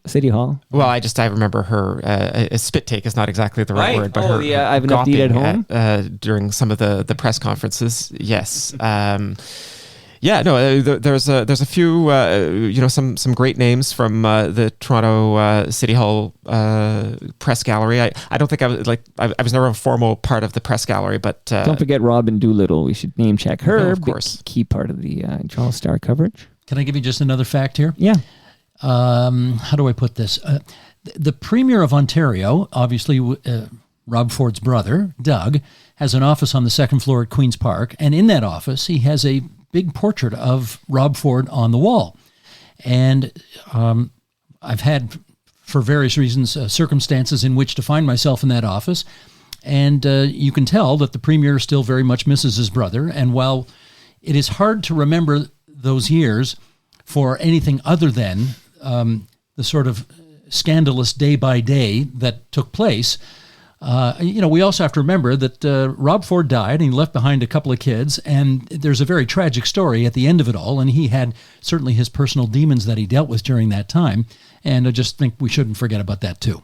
City Hall. Well, I remember her. A spit take is not exactly the right word, but her I have enough to eat at home during some of the press conferences. Yes. There's a few, some great names from the Toronto City Hall press gallery. I don't think I was never a formal part of the press gallery, but don't forget Robin Doolittle. We should name check her. No, of course. Big key part of the Toronto Star coverage. Can I give you just another fact here? Yeah. How do I put this? The Premier of Ontario, obviously Rob Ford's brother, Doug, has an office on the second floor at Queen's Park. And in that office, he has a big portrait of Rob Ford on the wall. And I've had, for various reasons, circumstances in which to find myself in that office. And you can tell that the premier still very much misses his brother. And while it is hard to remember those years for anything other than the sort of scandalous day by day that took place, we also have to remember that Rob Ford died and he left behind a couple of kids, and there's a very tragic story at the end of it all, and he had certainly his personal demons that he dealt with during that time, and I just think we shouldn't forget about that too.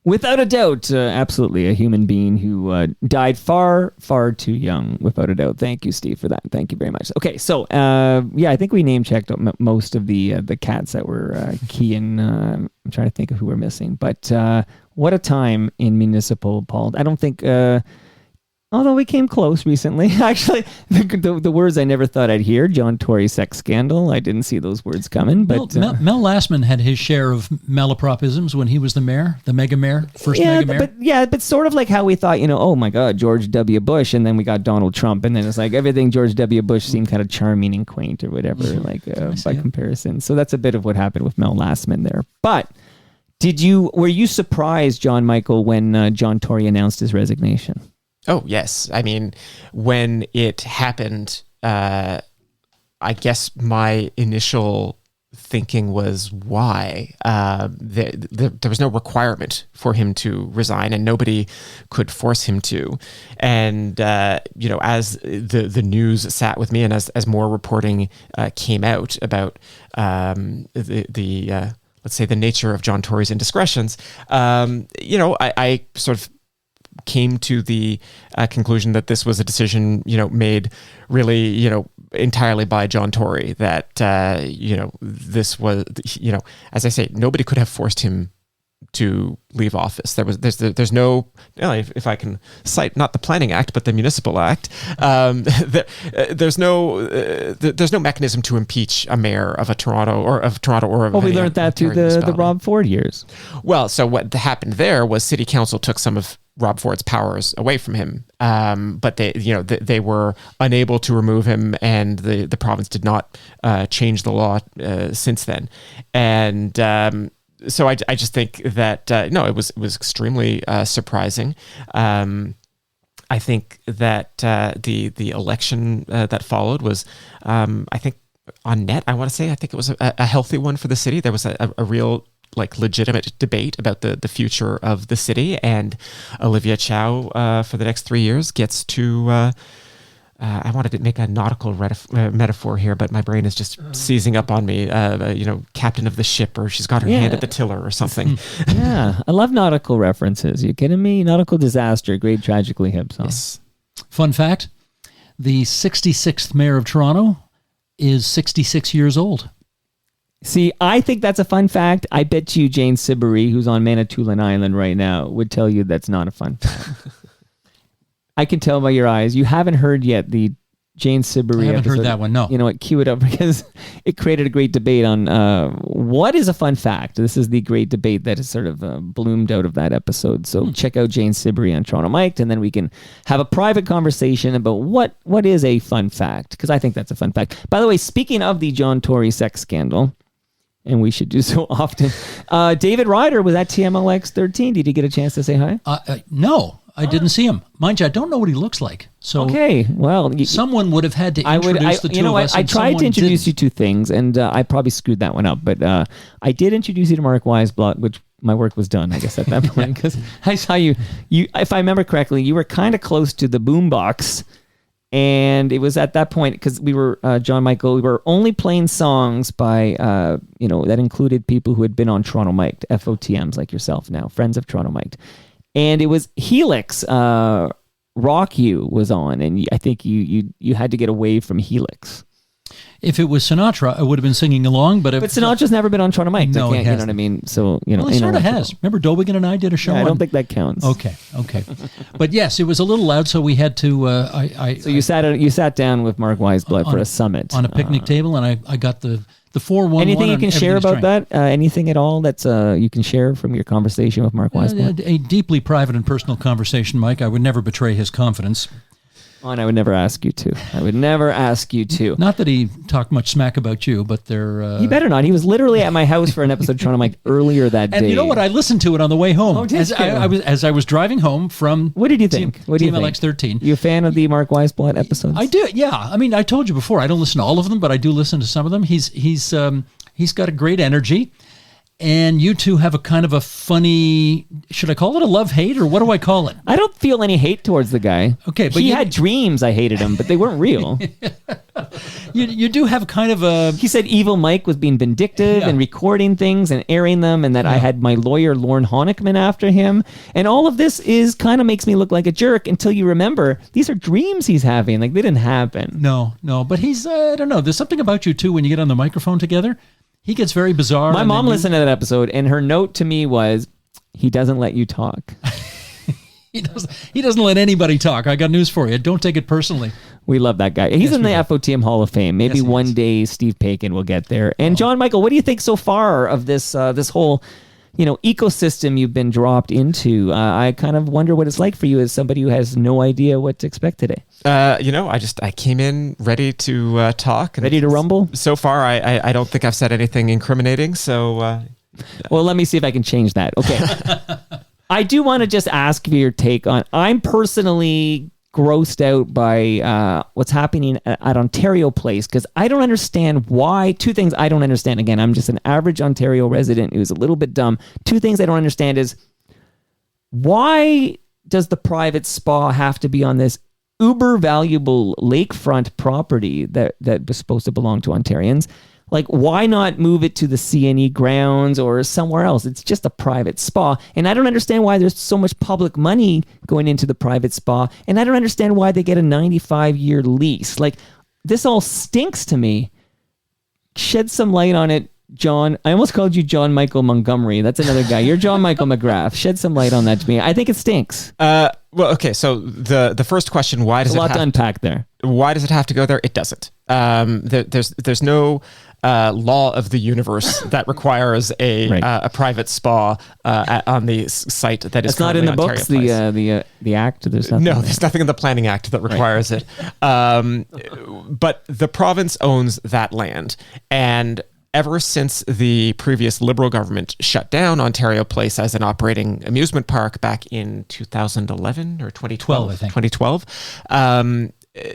Without a doubt, absolutely a human being who died far, far too young, without a doubt. Thank you, Steve, for that. Thank you very much. Okay, so, I think we name-checked most of the cats that were key in... I'm trying to think of who we're missing, but what a time in municipal politics. I don't think... although we came close recently. Actually, the words I never thought I'd hear, John Tory sex scandal, I didn't see those words coming. But Mel Lastman had his share of malapropisms when he was the mayor, the mega mayor, mega mayor. But sort of like how we thought, oh my God, George W. Bush, and then we got Donald Trump, and then it's like everything George W. Bush seemed kind of charming and quaint or whatever, by comparison. So that's a bit of what happened with Mel Lastman there. But were you surprised, John Michael, when John Tory announced his resignation? Oh, yes. I mean, when it happened, I guess my initial thinking was why. There was no requirement for him to resign, and nobody could force him to. And, as the news sat with me, and as more reporting came out about let's say, the nature of John Tory's indiscretions, I sort of came to the conclusion that this was a decision, made really, entirely by John Tory, that, this was, as I say, nobody could have forced him to leave office. There's no, if I can cite not the Planning Act, but the Municipal Act, there's no mechanism to impeach a mayor of Toronto or of Well, we learned that through the Rob Ford years. Well, so what happened there was City Council took some of Rob Ford's powers away from him, but they were unable to remove him, and the province did not change the law since then, and so I just think that it was extremely surprising. I think that the election that followed was, I think on net, I want to say, I think it was a healthy one for the city. There was a real legitimate debate about the future of the city, and Olivia Chow for the next 3 years gets to I wanted to make a nautical metaphor here, but my brain is just seizing up on me, captain of the ship, or she's got her hand at the tiller or something. Yeah, I love nautical references. You kidding me? Nautical Disaster, great Tragically Hip song. Yes. Fun fact, the 66th mayor of Toronto is 66 years old. See, I think that's a fun fact. I bet you Jane Siberry, who's on Manitoulin Island right now, would tell you that's not a fun fact. I can tell by your eyes. You haven't heard yet the Jane Siberry I haven't episode. heard that one, no. You know what? Cue it up, because it created a great debate on what is a fun fact. This is the great debate that has sort of bloomed out of that episode. So check out Jane Siberry on Toronto Mic'd, and then we can have a private conversation about what is a fun fact, because I think that's a fun fact. By the way, speaking of the John Tory sex scandal, and we should do so often, David Ryder was at TMLX 13. Did you get a chance to say hi? No. I didn't see him. Mind you, I don't know what he looks like. So okay, well, someone would have had to introduce the two of us. I tried to introduce you to things, and I probably screwed that one up. But I did introduce you to Mark Weisblatt, which my work was done, I guess, at that point, because I saw you. If I remember correctly, you were kind of close to the boombox, and it was at that point, because we were John Michael. We were only playing songs by that included people who had been on Toronto Mic'd, FOTMs like yourself now, friends of Toronto Mic'd. And it was Helix, Rock You was on, and I think you had to get away from Helix. If it was Sinatra, I would have been singing along, but Sinatra's never been on Toronto Mic'd. No, you know what I mean? So, well, he sort of has. Remember Dobigan and I did a show I don't think that counts. Okay. But yes, it was a little loud, so we had to... So you sat down with Mark Weisblatt for a summit. On a picnic table, and I got the The 411. Anything you can share everything about is trying. that? Anything at all that's you can share from your conversation with Mark Weisblatt? A deeply private and personal conversation, Mike. I would never betray his confidence. Oh, and I would never ask you to. I would never ask you to. Not that he talked much smack about you, but they're... He better not. He was literally at my house for an episode of Toronto Mike earlier that day. And you know what? I listened to it on the way home. Oh, did you? As I was driving home from... What did you think? What do you think? TMLX 13. You a fan of the Mark Weisblatt episodes? I do, yeah. I mean, I told you before, I don't listen to all of them, but I do listen to some of them. He's got a great energy. And you two have a kind of a funny, should I call it a love-hate, or what do I call it? I don't feel any hate towards the guy. Okay, but he had dreams I hated him, but they weren't real. You do have kind of a... He said Evil Mike was being vindictive and recording things and airing them, and that I had my lawyer Lorne Honickman after him. And all of this is kind of makes me look like a jerk until you remember these are dreams he's having. Like, they didn't happen. No, but he's, I don't know, there's something about you two when you get on the microphone together. He gets very bizarre. My mom listened to that episode, and her note to me was, he doesn't let you talk. He doesn't let anybody talk. I got news for you. Don't take it personally. We love that guy. He's in the FOTM Hall of Fame. Maybe one day Steve Paikin will get there. And John Michael, what do you think so far of this this whole ecosystem you've been dropped into? I kind of wonder what it's like for you as somebody who has no idea what to expect today. I came in ready to talk. And ready to rumble? So far, I don't think I've said anything incriminating. So, well, let me see if I can change that. Okay. I do want to just ask for your take on, I'm personally grossed out by what's happening at Ontario Place, because I don't understand why. Two things I don't understand. Again, I'm just an average Ontario resident who's a little bit dumb. Two things I don't understand is, why does the private spa have to be on this uber valuable lakefront property that was supposed to belong to Ontarians? Like, why not move it to the CNE grounds or somewhere else? It's just a private spa. And I don't understand why there's so much public money going into the private spa. And I don't understand why they get a 95-year lease. Like, this all stinks to me. Shed some light on it, John. I almost called you John Michael Montgomery. That's another guy. You're John Michael McGrath. Shed some light on that to me. I think it stinks. well, okay. So the first question, why does a lot to unpack there? Why does it have to go there? It doesn't. There's no law of the universe that requires a private spa on the site that is. It's not in the Ontario books. Place. The act. There's nothing. No, there's nothing in the Planning Act that requires it. But the province owns that land, and ever since the previous Liberal government shut down Ontario Place as an operating amusement park back in 2011 or 2012, I think. 2012,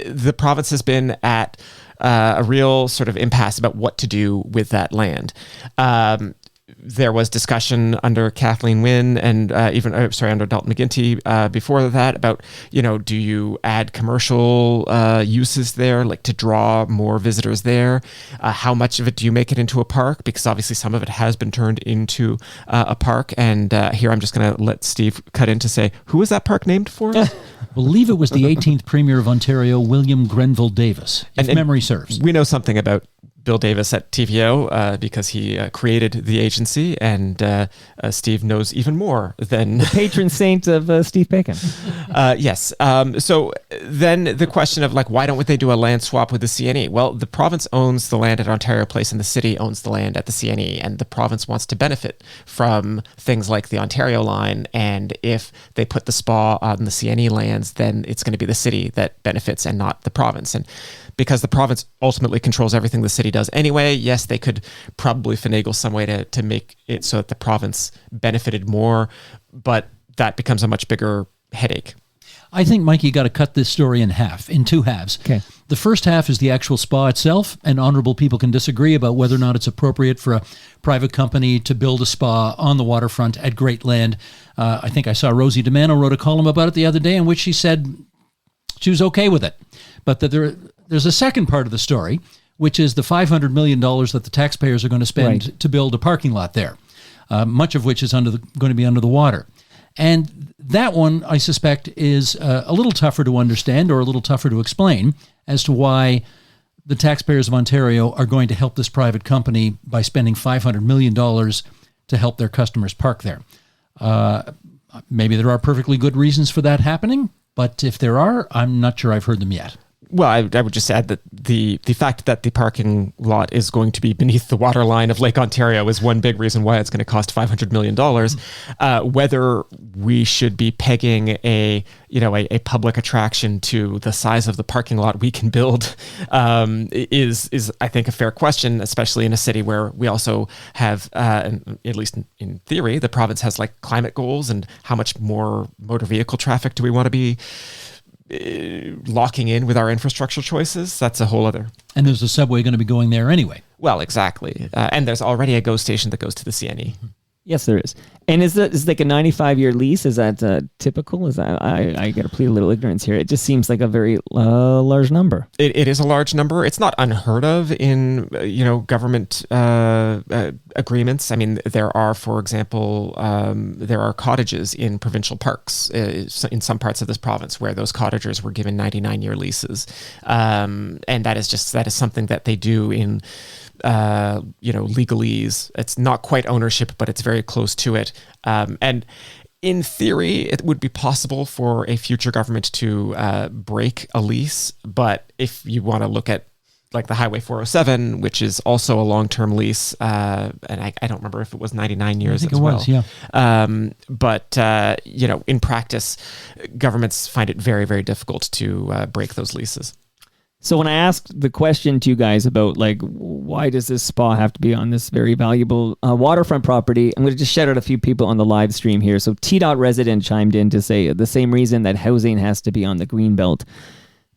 the province has been at a real sort of impasse about what to do with that land. There was discussion under Kathleen Wynne and under Dalton McGuinty before that about, do you add commercial uses there, like to draw more visitors there? How much of it do you make it into a park? Because obviously some of it has been turned into a park. And here I'm just going to let Steve cut in to say, who was that park named for? I believe it was the 18th Premier of Ontario, William Grenville Davis, if memory serves. We know something about Bill Davis at TVO because he created the agency, and Steve knows even more than the patron saint of Steve Paikin. Yes. So then the question of why don't they do a land swap with the CNE? Well, the province owns the land at Ontario Place, and the city owns the land at the CNE, and the province wants to benefit from things like the Ontario line. And if they put the spa on the CNE lands, then it's going to be the city that benefits and not the province. And because the province ultimately controls everything the city does anyway, yes, they could probably finagle some way to make it so that the province benefited more, but that becomes a much bigger headache. I think, Mike, you got to cut this story in two halves. Okay. The first half is the actual spa itself, and honorable people can disagree about whether or not it's appropriate for a private company to build a spa on the waterfront at great land. I think I saw Rosie DeMano wrote a column about it the other day in which she said she was okay with it, but that there's a second part of the story, which is the $500 million that the taxpayers are going to spend to build a parking lot there, much of which is going to be under the water. And that one, I suspect, is a little tougher to understand or a little tougher to explain as to why the taxpayers of Ontario are going to help this private company by spending $500 million to help their customers park there. Maybe there are perfectly good reasons for that happening, but if there are, I'm not sure I've heard them yet. Well, I would just add that the fact that the parking lot is going to be beneath the water line of Lake Ontario is one big reason why it's going to cost $500 million. Whether we should be pegging a public attraction to the size of the parking lot we can build is I think a fair question, especially in a city where we also have, at least in theory, the province has like climate goals, and how much more motor vehicle traffic do we want to be locking in with our infrastructure choices? That's a whole other. And there's a subway going to be going there anyway. Well, exactly. And there's already a GO station that goes to the CNE. Yes, there is. And is like a 95-year lease? Is that typical? Is that I got to plead a little ignorance here. It just seems like a very large number. It is a large number. It's not unheard of in government agreements. I mean, there are, for example, there are cottages in provincial parks in some parts of this province where those cottagers were given 99-year leases, and that is something that they do in legalese. It's not quite ownership, but it's very close to it. And in theory, it would be possible for a future government to break a lease. But if you want to look at like the Highway 407, which is also a long-term lease, and I don't remember if it was 99 years as well. I think it was, yeah. But in practice, governments find it very, very difficult to break those leases. So when I asked the question to you guys about like why does this spa have to be on this very valuable waterfront property, I'm going to just shout out a few people on the live stream here. So T-Dot resident chimed in to say the same reason that housing has to be on the Greenbelt.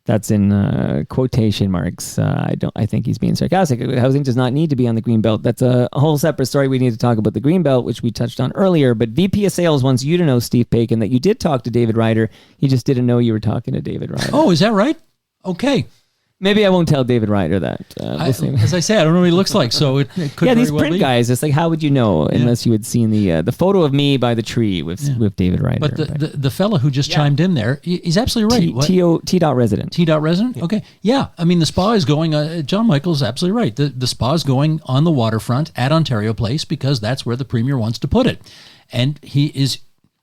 That's in quotation marks. I think he's being sarcastic. Housing does not need to be on the Greenbelt. That's a whole separate story. We need to talk about the Greenbelt, which we touched on earlier. But VP of Sales wants you to know, Steve Paikin, that you did talk to David Ryder. You just didn't know you were talking to David Ryder. Oh, is that right? Okay. Maybe I won't tell David Ryder that. We'll see. As I say, I don't know what he looks like, so it could these very well print be. guys, it's like, how would you know unless you had seen the photo of me by the tree with David Ryder. But the fellow who just chimed in there, he's absolutely right. T-Dot resident. T-Dot resident? Okay. Yeah. I mean, the spa is going, John Michael's absolutely right. The spa is going on the waterfront at Ontario Place because that's where the Premier wants to put it. And he is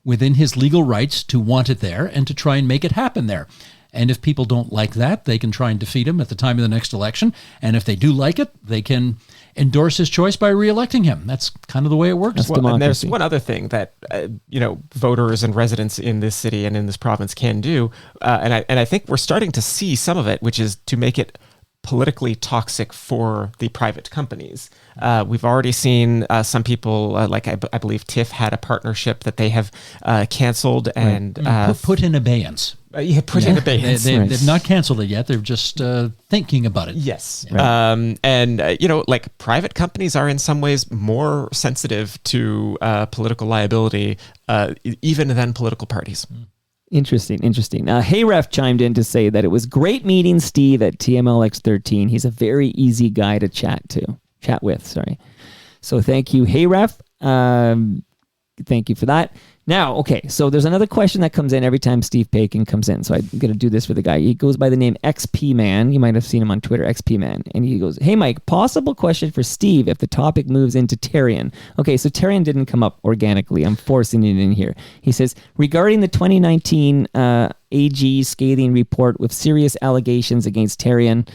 within his legal rights to want it there and to try and make it happen there. And if people don't like that, they can try and defeat him at the time of the next election. And if they do like it, they can endorse his choice by re-electing him. That's kind of the way it works. Well, and there's one other thing that voters and residents in this city and in this province can do, and I think we're starting to see some of it, which is to make it politically toxic for the private companies. We've already seen some people, like I believe TIFF had a partnership that they have canceled and put in abeyance. Put in abeyance. They've not canceled it yet. They're just thinking about it. Yes. Right. Like private companies are in some ways more sensitive to political liability even than political parties. Interesting. Hey Ref chimed in to say that it was great meeting Steve at TMLX 13. He's a very easy guy to chat with. So thank you, Hey Ref. Thank you for that. Now, okay, so there's another question that comes in every time Steve Paikin comes in. So I'm going to do this for the guy. He goes by the name XP Man. You might have seen him on Twitter, XP Man. And he goes, hey, Mike, possible question for Steve if the topic moves into Tarion. Okay, so Tarion didn't come up organically. I'm forcing it in here. He says, regarding the 2019 AG scathing report with serious allegations against Tarion,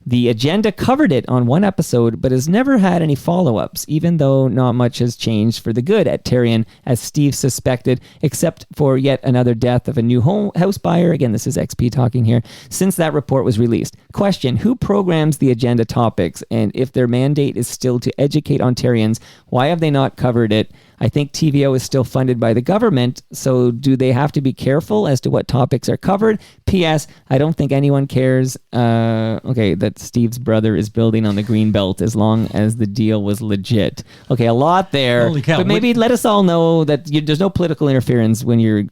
the agenda covered it on one episode, but has never had any follow-ups, even though not much has changed for the good at Tarion, as Steve suspected, except for yet another death of a new house buyer. Again, this is XP talking here. Since that report was released. Question, who programs the agenda topics? And if their mandate is still to educate Ontarians, why have they not covered it? I think TVO is still funded by the government, so do they have to be careful as to what topics are covered? P.S. I don't think anyone cares, that Steve's brother is building on the Greenbelt as long as the deal was legit. Okay, a lot there. Holy cow. But maybe let us all know that there's no political interference when you're...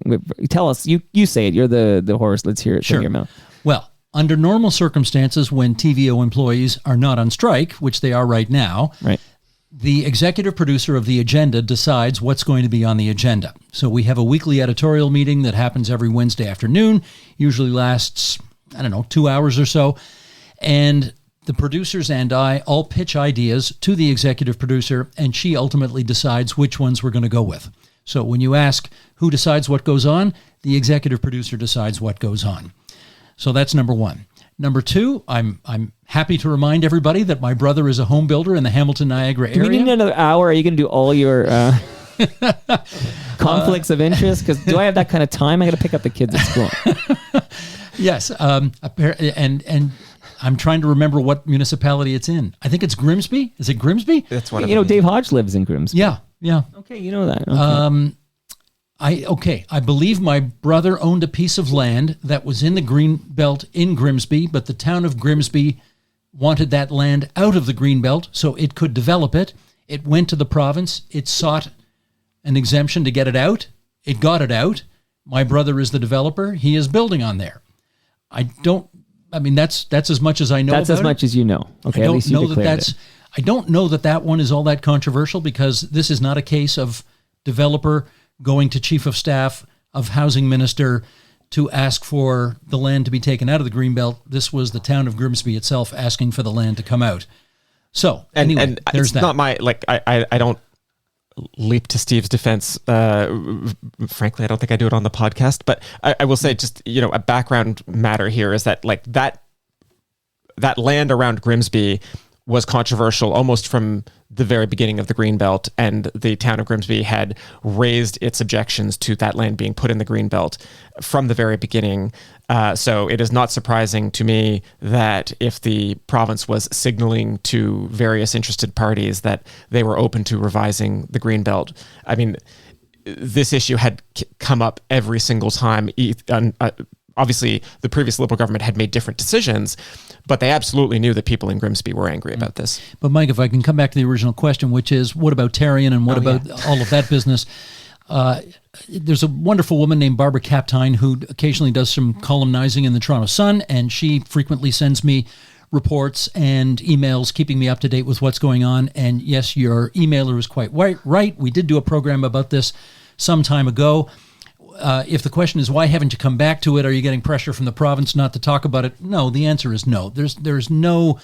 Tell us, you say it, you're the horse, let's hear it from your mouth. Well, under normal circumstances, when TVO employees are not on strike, which they are right now... Right. The executive producer of the agenda decides what's going to be on the agenda. So we have a weekly editorial meeting that happens every Wednesday afternoon, usually lasts, 2 hours or so. And the producers and I all pitch ideas to the executive producer, and she ultimately decides which ones we're going to go with. So when you ask who decides what goes on, the executive producer decides what goes on. So that's number one. Number two, I'm happy to remind everybody that my brother is a home builder in the Hamilton, Niagara area. Do we need another hour? Are you going to do all your conflicts of interest? Because do I have that kind of time? I got to pick up the kids at school. Yes, and I'm trying to remember what municipality it's in. I think it's Grimsby. Is it Grimsby? That's one of You know, them. Dave Hodge lives in Grimsby. Yeah. Okay, you know that. Okay. I believe my brother owned a piece of land that was in the green belt in Grimsby, but the town of Grimsby wanted that land out of the green belt so it could develop it. It went to the province. It sought an exemption to get it out. It got it out. My brother is the developer. He is building on there. That's as much as I know. That's about as much as you know. Okay, I at don't least you know declared it. I don't know that one is all that controversial, because this is not a case of developer going to chief of staff of housing minister to ask for the land to be taken out of the greenbelt. This was the town of Grimsby itself asking for the land to come out. So anyway, and there's it's that. not my I don't leap to Steve's defense. Frankly, I don't think I do it on the podcast, but I will say, just, you know, a background matter here is that that land around Grimsby was controversial almost from the very beginning of the Greenbelt, and the town of Grimsby had raised its objections to that land being put in the Greenbelt from the very beginning. So it is not surprising to me that if the province was signaling to various interested parties that they were open to revising the Greenbelt, I mean, this issue had come up every single time. Obviously, the previous Liberal government had made different decisions, but they absolutely knew that people in Grimsby were angry about this. But Mike, if I can come back to the original question, which is, what about Tarion and what about all of that business? There's a wonderful woman named Barbara Kaptein who occasionally does some columnizing in the Toronto Sun, and she frequently sends me reports and emails keeping me up to date with what's going on. And yes, your emailer is quite right. We did do a program about this some time ago. If the question is, why haven't you come back to it? Are you getting pressure from the province not to talk about it? No, the answer is no. There's no...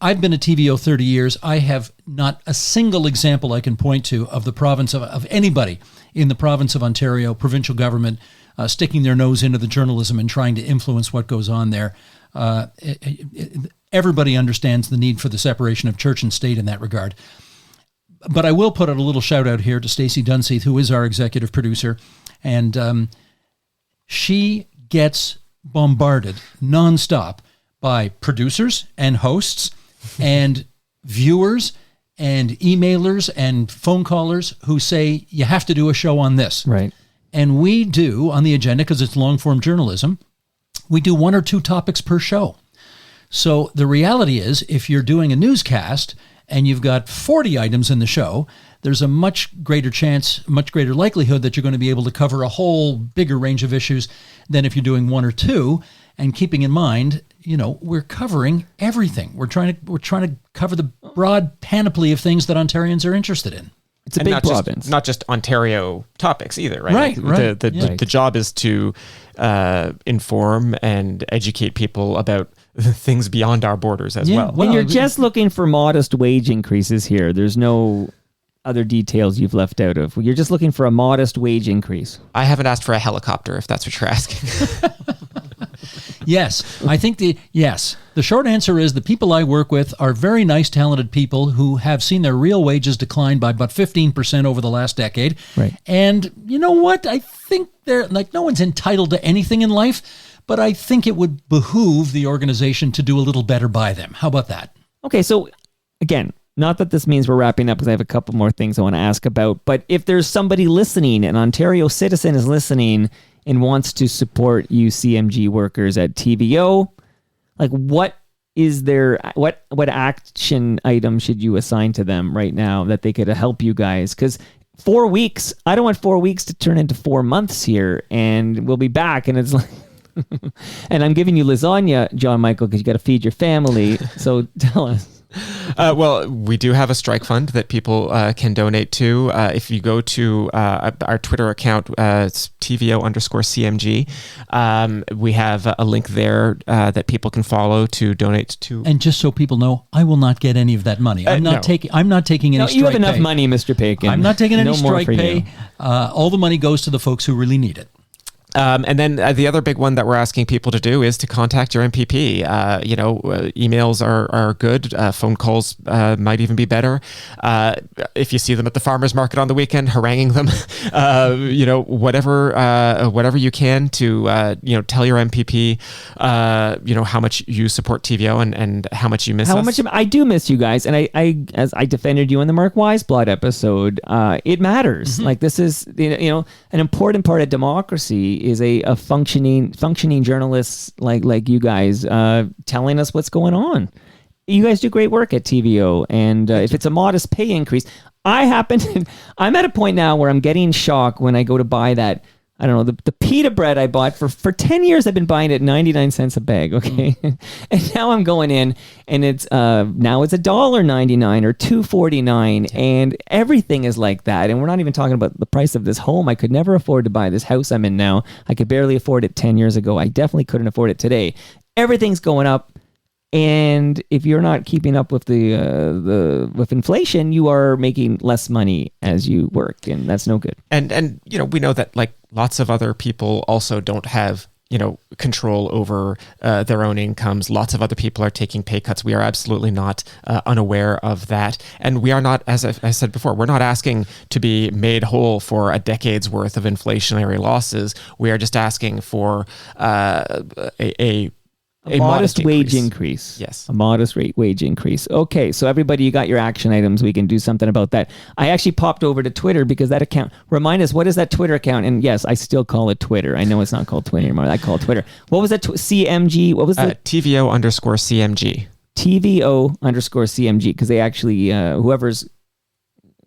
I've been at TVO 30 years. I have not a single example I can point to of the province of anybody in the province of Ontario, provincial government, sticking their nose into the journalism and trying to influence what goes on there. Everybody understands the need for the separation of church and state in that regard. But I will put out a little shout out here to Stacey Dunseith, who is our executive producer, and she gets bombarded nonstop by producers and hosts and viewers and emailers and phone callers who say, you have to do a show on this. Right. And we do on the agenda, because it's long-form journalism, we do 1 or 2 topics per show. So the reality is, if you're doing a newscast and you've got 40 items in the show, there's a much greater chance, much greater likelihood that you're going to be able to cover a whole bigger range of issues than if you're doing 1 or 2. And keeping in mind, you know, we're covering everything. We're trying to cover the broad panoply of things that Ontarians are interested in. It's a And big not province. not just Ontario topics either, right? Right. The job is to inform and educate people about things beyond our borders as well. And you're just looking for modest wage increases here. There's no other details you've left out of. You're just looking for a modest wage increase. I haven't asked for a helicopter, if that's what you're asking. Yes, I think the short answer is the people I work with are very nice, talented people who have seen their real wages decline by about 15% over the last decade. Right. And you know what? I think they're like, no one's entitled to anything in life, but I think it would behoove the organization to do a little better by them. How about that? Okay, so again, not that this means we're wrapping up, because I have a couple more things I want to ask about, but if there's somebody listening, an Ontario citizen is listening and wants to support UCMG workers at TVO, like what is there, what action item should you assign to them right now that they could help you guys? Because 4 weeks, I don't want 4 weeks to turn into 4 months here, and we'll be back, and it's like, and I'm giving you lasagna, John Michael, because you got to feed your family. So tell us. Well, we do have a strike fund that people can donate to. If you go to our Twitter account, it's TVO_CMG. We have a link there that people can follow to donate to. And just so people know, I will not get any of that money. I'm not taking any strike pay. You have enough money, Mr. Paikin. I'm not taking any No more strike for pay. you. All the money goes to the folks who really need it. And then the other big one that we're asking people to do is to contact your MPP. Emails are good. Phone calls might even be better. If you see them at the farmer's market on the weekend, haranguing them, whatever you can to, tell your MPP, how much you support TVO and how much you miss us. How much I do miss you guys, and I as I defended you in the Mark Weisblot episode, it matters. Like this is an important part of democracy is a functioning journalists like you guys telling us what's going on. You guys do great work at TVO, and if it's a modest pay increase, I'm at a point now where I'm getting shocked when I go to buy that. I don't know, the pita bread I bought for 10 years. I've been buying it 99 cents a bag, okay? And now I'm going in and it's now it's $1.99 or $2.49 and everything is like that. And we're not even talking about the price of this home. I could never afford to buy this house I'm in now. I could barely afford it 10 years ago. I definitely couldn't afford it today. Everything's going up. And if you're not keeping up with with inflation, you are making less money as you work, and that's no good. And we know that like lots of other people also don't have control over their own incomes. Lots of other people are taking pay cuts. We are absolutely not unaware of that, and we are not, as I said before, we're not asking to be made whole for a decade's worth of inflationary losses. We are just asking for a modest wage increase. Yes. A modest wage increase. Okay, so everybody, you got your action items. We can do something about that. I actually popped over to Twitter because that account, remind us, what is that Twitter account? And yes, I still call it Twitter. I know it's not called Twitter anymore. I call it Twitter. What was that? CMG? What was it? TVO_CMG. TVO_CMG, because they actually, whoever's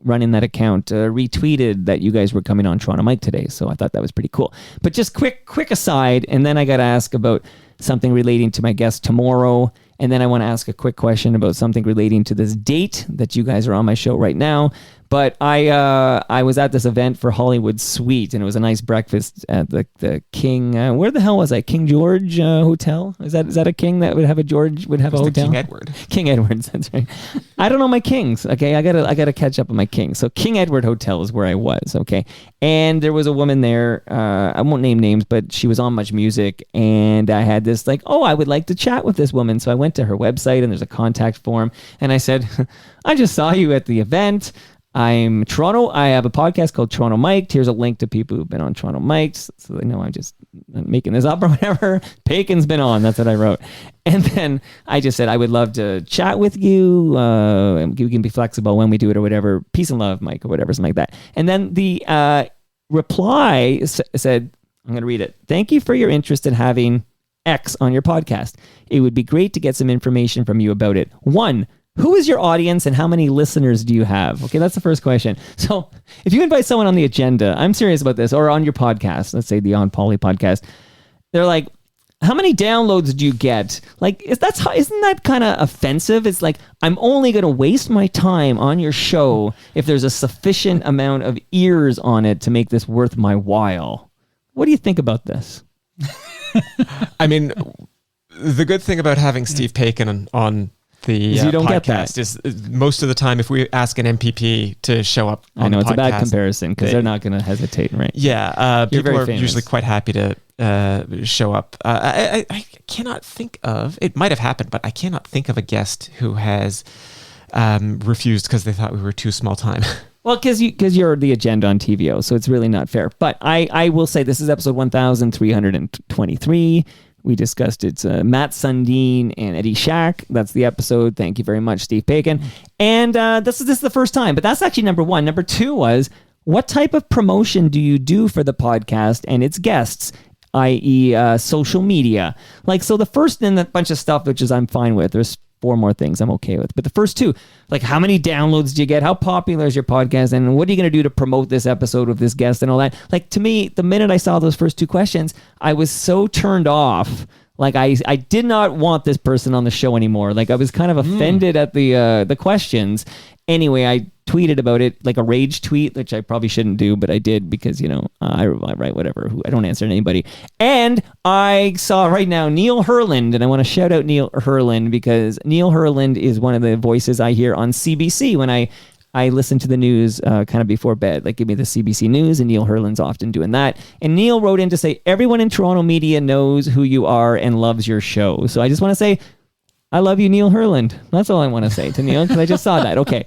running that account retweeted that you guys were coming on Toronto Mike today. So I thought that was pretty cool. But just quick aside, and then I got to ask about something relating to my guest tomorrow. And then I want to ask a quick question about something relating to this date that you guys are on my show right now. But I was at this event for Hollywood Suite, and it was a nice breakfast at the King. Where the hell was I? King George Hotel? Is that a king that would have a hotel? King Edward. King Edward's. That's right. I don't know my kings. Okay, I gotta catch up on my kings. So King Edward Hotel is where I was. Okay, and there was a woman there. I won't name names, but she was on Much Music, and I had this I would like to chat with this woman. So I went to her website, and there's a contact form, and I said, I just saw you at the event. I'm Toronto. I have a podcast called Toronto Mic'd. Here's a link to people who've been on Toronto Mic'd, so they know I'm just making this up or whatever. Paikin's been on. That's what I wrote. And then I just said, I would love to chat with you. We can be flexible when we do it or whatever. Peace and love, Mike, or whatever, something like that. And then the reply said, I'm going to read it. Thank you for your interest in having X on your podcast. It would be great to get some information from you about it. 1, who is your audience and how many listeners do you have? Okay, that's the first question. So if you invite someone on the agenda, I'm serious about this, or on your podcast, let's say the On Poly podcast, they're like, how many downloads do you get? Like, isn't that kind of offensive? It's like, I'm only going to waste my time on your show if there's a sufficient amount of ears on it to make this worth my while. What do you think about this? I mean, the good thing about having Steve Paikin on the you don't get that. podcast is most of the time if we ask an MPP to show up on I know the it's podcast, a bad comparison because they're not going to hesitate, right? Yeah, You're people are famous. usually quite happy to show up. I cannot think of, it might have happened, but I cannot think of a guest who has refused because they thought we were too small time. Well, because you're the agenda on TVO, so it's really not fair. But I will say this is episode 1323. We discussed it's Matt Sundin and Eddie Shack. That's the episode. Thank you very much, Steve Paikin. And this is the first time, but that's actually number 1. Number 2 was, what type of promotion do you do for the podcast and its guests, i.e. Social media? Like, so the first and a bunch of stuff, which is I'm fine with. There's 4 more things I'm okay with. But the first 2, like how many downloads do you get? How popular is your podcast? And what are you going to do to promote this episode with this guest and all that? Like, to me, the minute I saw those first 2 questions, I was so turned off. Like, I did not want this person on the show anymore. Like, I was kind of offended at the questions. Anyway, I tweeted about it, like a rage tweet, which I probably shouldn't do, but I did because, I write whatever. I don't answer to anybody. And I saw right now Neil Herland, and I want to shout out Neil Herland because Neil Herland is one of the voices I hear on CBC when I I listen to the news kind of before bed. Like, give me the CBC News, and Neil Herland's often doing that. And Neil wrote in to say, everyone in Toronto media knows who you are and loves your show. So I just want to say, I love you, Neil Herland. That's all I want to say to Neil, because I just saw that. Okay.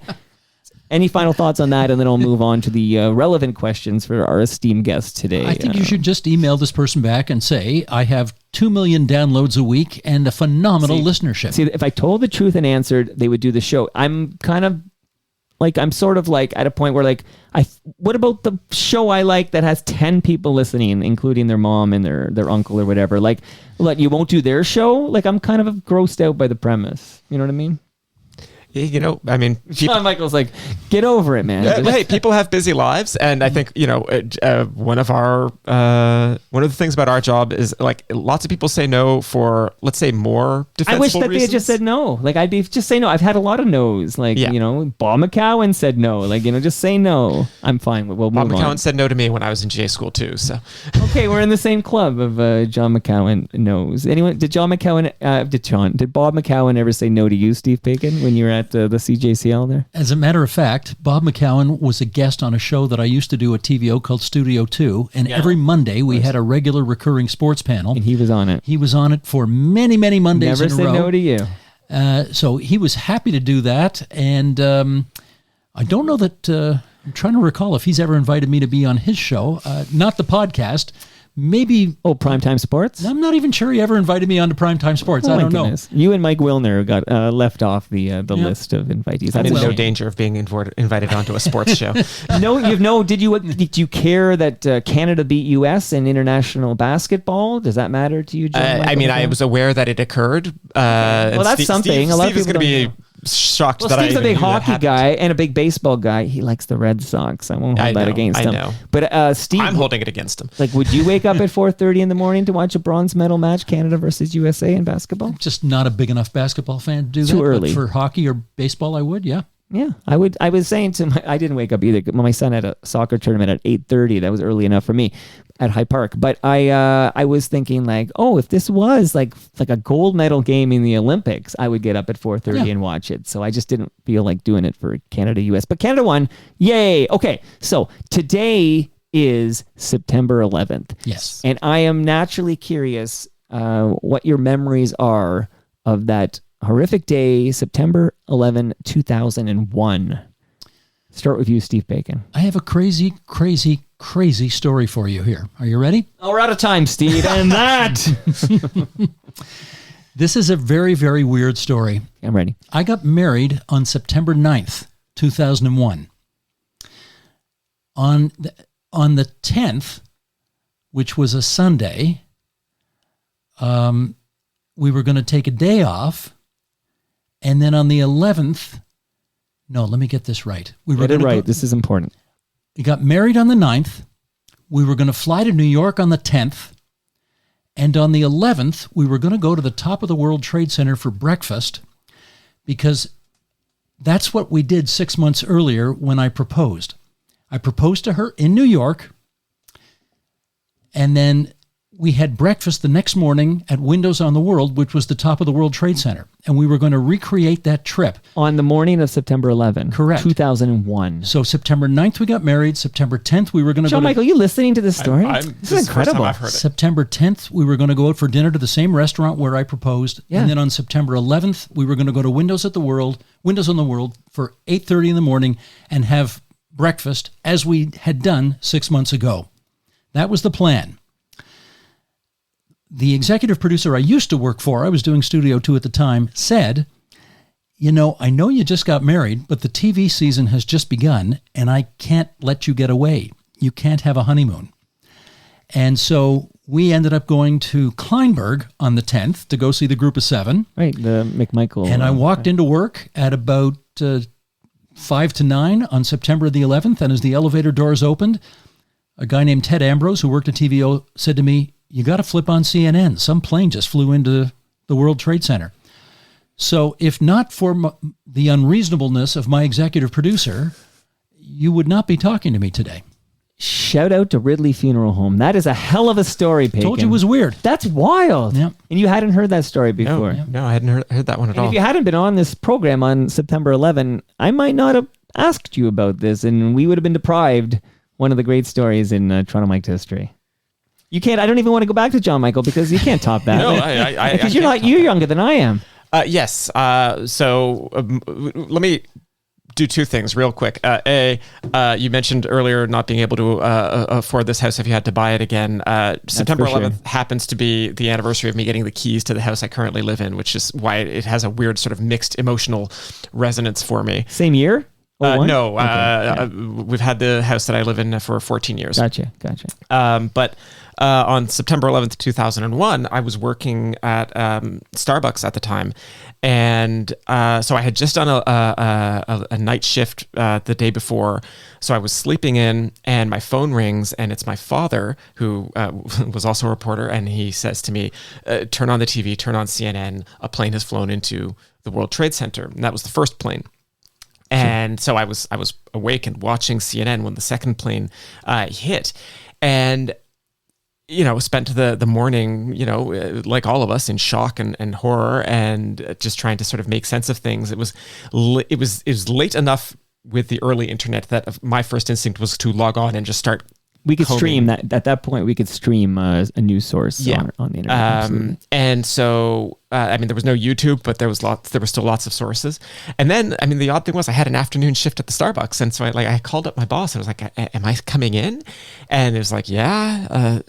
Any final thoughts on that? And then I'll move on to the relevant questions for our esteemed guest today. I think you should just email this person back and say, I have 2 million downloads a week and a phenomenal listenership. See, if I told the truth and answered, they would do the show. I'm kind of like, I'm sort of like at a point where like, what about the show I like that has 10 people listening, including their mom and their uncle or whatever? Like, you won't do their show? Like, I'm kind of grossed out by the premise. You know what I mean? You know, I mean, Shawn Michaels like, get over it, man. Hey, people have busy lives, and I think one of the things about our job is like lots of people say no for, let's say, more defensible I wish that reasons. they had just said no. Like, I'd be just say no. I've had a lot of no's. Like, Bob McCowan said no. Like, just say no. I'm fine. We'll Bob move McCowan on. said no to me when I was in J school too. So Okay, we're in the same club of John McCowan knows. Anyone? Did Bob McCowan ever say no to you, Steve Paikin, when you were at the CJCL there? As a matter of fact, Bob McCowan was a guest on a show that I used to do at TVO called Studio 2. And every Monday we had a regular recurring sports panel. And he was on it. He was on it for many, many Mondays Never in a said row. no to you. So he was happy to do that. And I don't know that, I'm trying to recall if he's ever invited me to be on his show. Not the podcast. Maybe. Oh, Primetime Sports? I'm not even sure he ever invited me onto Primetime Sports. I don't know. You and Mike Wilner got left off the list of invitees. I'm in That's no a shame. danger of being invited onto a sports show. Did you care that Canada beat US in international basketball? Does that matter to you, John? I mean, I was aware that it occurred. Well, that's something. A lot of Steve is people going to don't be shocked Well, that Steve's I a big even knew that hockey happened. guy and a big baseball guy. He likes the Red Sox. I won't hold that against him. I know. But Steve, I'm holding it against him. like, would you wake up at 4:30 in the morning to watch a bronze medal match, Canada versus USA in basketball? Just not a big enough basketball fan to do that. Too early. But for hockey or baseball, I would, yeah. Yeah, I would. I was saying I didn't wake up either. My son had a soccer tournament at 8:30. That was early enough for me at High Park. But I was thinking like, oh, if this was like a gold medal game in the Olympics, I would get up at 4:30 and watch it. So I just didn't feel like doing it for Canada US. But Canada won. Yay. Okay. So today is September 11th. Yes. And I am naturally curious what your memories are of that horrific day, September 11, 2001. Start with you, Steve Paikin. I have a crazy, crazy, crazy story for you here. Are you ready? Oh, we're out of time, Steve. And that. This is a very, very weird story. I'm ready. I got married on September 9th, 2001. On the 10th, which was a Sunday, we were going to take a day off. And then on the 11th, no, let me get this right. We were Get it gonna right. This is important. We got married on the 9th. We were going to fly to New York on the 10th. And on the 11th, we were going to go to the top of the World Trade Center for breakfast because that's what we did 6 months earlier when I proposed. I proposed to her in New York, and then we had breakfast the next morning at Windows on the World, which was the top of the World Trade Center. And we were going to recreate that trip. On the morning of September 11. Correct. 2001. So September 9th, we got married. September 10th, we were going to go John to... Michael, you listening to this story? This is the first time I've heard it. September 10th, we were going to go out for dinner to the same restaurant where I proposed. Yeah. And then on September 11th, we were going to go to Windows on the World for 8:30 in the morning and have breakfast as we had done 6 months ago. That was the plan. The executive producer I used to work for, I was doing Studio 2 at the time, said, I know you just got married, but the TV season has just begun and I can't let you get away. You can't have a honeymoon. And so we ended up going to Kleinburg on the 10th to go see the Group of Seven. Right, the McMichael. And I walked into work at about 5 to 9 on September the 11th. And as the elevator doors opened, a guy named Ted Ambrose, who worked at TVO, said to me, "You got to flip on CNN. Some plane just flew into the World Trade Center." So if not for the unreasonableness of my executive producer, you would not be talking to me today. Shout out to Ridley Funeral Home. That is a hell of a story, Paikin. Told you it was weird. That's wild. Yeah. And you hadn't heard that story before. No, I hadn't heard that one at And all. if you hadn't been on this program on September 11, I might not have asked you about this, and we would have been deprived one of the great stories in Toronto Mike history. You can't. I don't even want to go back to John Michael because you can't top that. No, because you're younger than I am. Yes. So let me do two things real quick. You mentioned earlier not being able to afford this house if you had to buy it again. September 11th happens to be the anniversary of me getting the keys to the house I currently live in, which is why it has a weird sort of mixed emotional resonance for me. Same year? No. Okay. We've had the house that I live in for 14 years. Gotcha. But on September 11th, 2001, I was working at Starbucks at the time. And so I had just done a night shift the day before. So I was sleeping in and my phone rings and it's my father, who was also a reporter. And he says to me, turn on the TV, turn on CNN. A plane has flown into the World Trade Center. And that was the first plane. And so I was awake and watching CNN when the second plane hit. And spent the morning, like all of us, in shock and horror, and just trying to sort of make sense of things. It was late enough with the early internet that my first instinct was to log on and just start. We could stream that at that point. We could stream a news source on the internet. And so, there was no YouTube, but there were still lots of sources. And then, the odd thing was I had an afternoon shift at the Starbucks. And so I called up my boss and I was like, am I coming in? And it was like, yeah,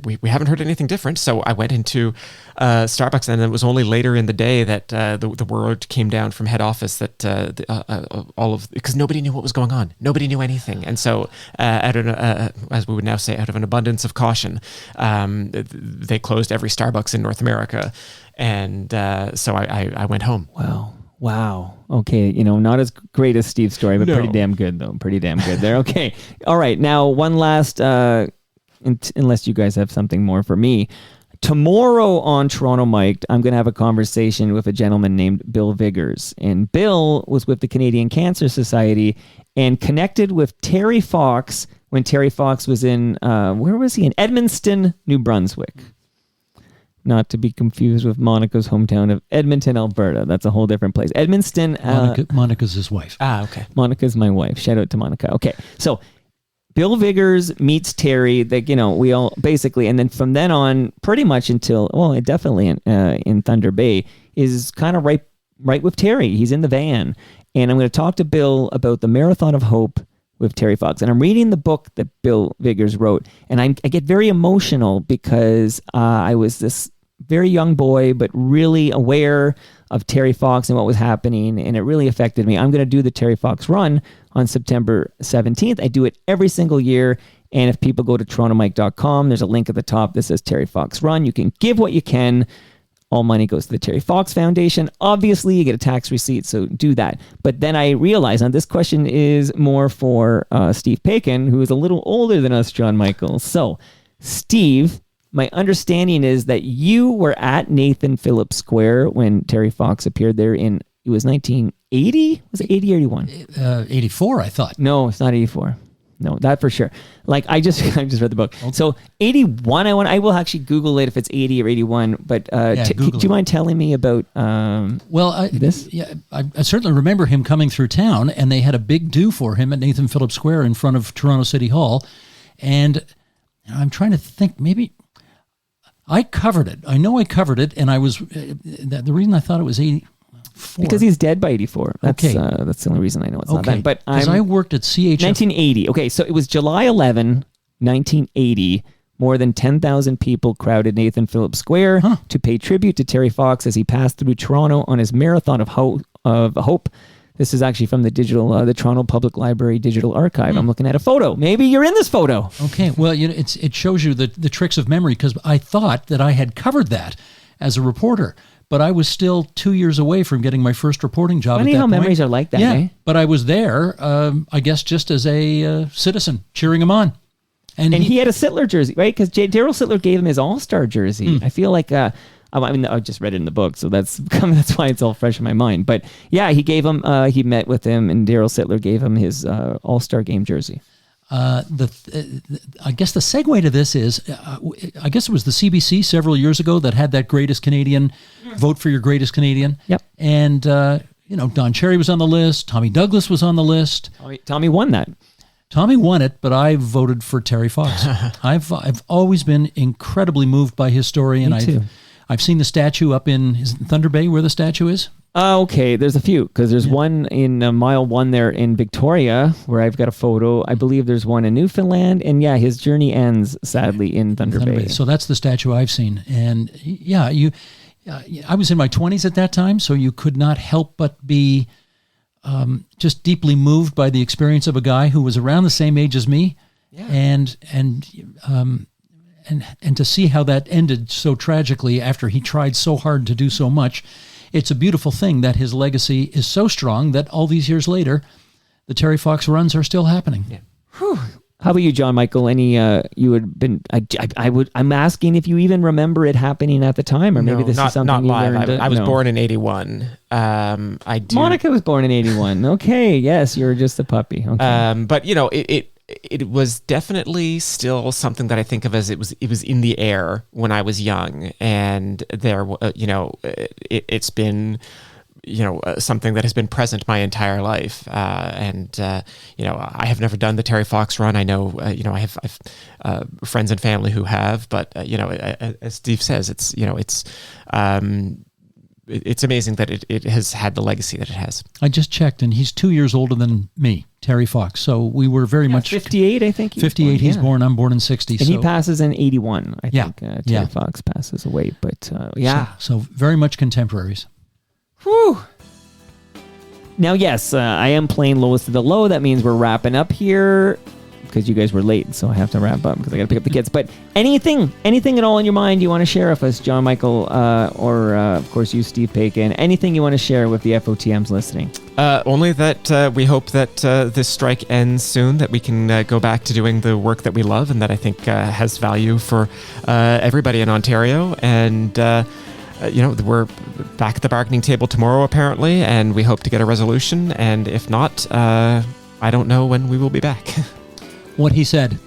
we haven't heard anything different. So I went into Starbucks, and it was only later in the day that the word came down from head office that because nobody knew what was going on. Nobody knew anything. And so as we would now say, out of an abundance of caution, they closed every Starbucks in North America. And so I went home. Wow. Okay. Not as great as Steve's story, but pretty damn good, though. Pretty damn good there. Okay. All right. Now, one last, unless you guys have something more for me. Tomorrow on Toronto Mic'd, I'm going to have a conversation with a gentleman named Bill Viggers. And Bill was with the Canadian Cancer Society and connected with Terry Fox when Terry Fox was in, where was he? In Edmundston, New Brunswick. Not to be confused with Monica's hometown of Edmonton, Alberta. That's a whole different place. Edmundston. Monica's his wife. Okay. Monica's my wife. Shout out to Monica. Okay. So Bill Viggers meets Terry. We all basically, and then from then on, pretty much until, definitely in Thunder Bay, is kind of right with Terry. He's in the van. And I'm going to talk to Bill about the Marathon of Hope with Terry Fox. And I'm reading the book that Bill Viggers wrote. And I get very emotional because I was this very young boy, but really aware of Terry Fox and what was happening, and it really affected me. I'm going to do the Terry Fox run on September 17th. I do it every single year, and if people go to torontomike.com, there's a link at the top that says Terry Fox Run. You can give what you can. All money goes to the Terry Fox Foundation. Obviously, you get a tax receipt, so do that. But then I realized, and this question is more for Steve Paikin, who is a little older than us, John Michael. So, Steve, my understanding is that you were at Nathan Phillips Square when Terry Fox appeared there it was 1980? Was it 80 or 81? 84, I thought. No, it's not 84. No, that for sure. Like I just read the book. Okay. So 81, I will actually Google it if it's 80 or 81. But do you mind telling me about this? Yeah, I certainly remember him coming through town, and they had a big do for him at Nathan Phillips Square in front of Toronto City Hall. And I'm trying to think, maybe I covered it. I know I covered it, and I was the reason I thought it was 84 because he's dead by 84. That's okay. That's the only reason I know it's not that. But I worked at CHF 1980. Okay, so it was July 11, 1980. More than 10,000 people crowded Nathan Phillips Square to pay tribute to Terry Fox as he passed through Toronto on his Marathon of Hope. This is actually from the Toronto Public Library Digital Archive. I'm looking at a photo. Maybe you're in this photo. Okay. Well, it shows you the tricks of memory, because I thought that I had covered that as a reporter, but I was still 2 years away from getting my first reporting job. Funny at that how point. Memories are like that, yeah, eh? But I was there, I guess, just as a citizen, cheering him on. And he had a Sittler jersey, right? Because Daryl Sittler gave him his All-Star jersey. I feel like... I just read it in the book, so that's why it's all fresh in my mind. But yeah, he gave him. He met with him, and Daryl Sittler gave him his All-Star Game jersey. I guess the segue to this is, I guess it was the CBC several years ago that had that Greatest Canadian, vote for your Greatest Canadian. Yep. And Don Cherry was on the list. Tommy Douglas was on the list. Tommy won that. Tommy won it, but I voted for Terry Fox. I've always been incredibly moved by his story, and I've seen the statue up in Thunder Bay, where the statue is. Okay, there's a few, because there's one in mile 1 there in Victoria, where I've got a photo. I believe there's one in Newfoundland, and his journey ends sadly in Thunder Bay. So that's the statue I've seen, and I was in my 20s at that time, so you could not help but be just deeply moved by the experience of a guy who was around the same age as me, and to see how that ended so tragically after he tried so hard to do so much. It's a beautiful thing that his legacy is so strong that all these years later, the Terry Fox runs are still happening. Yeah. How about you, John Michael? Any you had been? I'm asking if you even remember it happening at the time, or maybe this is something not you live. learned. I was born in '81. I do. Monica was born in '81. Okay, yes, you were just a puppy. Okay. But it was definitely still something that I think of as it was in the air when I was young, and there it's been something that has been present my entire life, and I have never done the Terry Fox run. I know I have friends and family who have, but as Steve says, it's amazing that it has had the legacy that it has. I just checked, and he's 2 years older than me, Terry Fox. So we were very much 58. I think 58. He's born. I'm born in 60. And he passes in 81. I think Terry Fox Fox passes away. But so very much contemporaries. Whew. Now, yes, I am playing lowest of the low. That means we're wrapping up here because you guys were late, so I have to wrap up because I got to pick up the kids. But anything at all in your mind you want to share with us, John Michael, or of course you, Steve Paikin, anything you want to share with the FOTMs listening? Only that we hope that this strike ends soon, that we can go back to doing the work that we love and that I think has value for everybody in Ontario. And we're back at the bargaining table tomorrow, apparently, and we hope to get a resolution. And if not, I don't know when we will be back. What he said.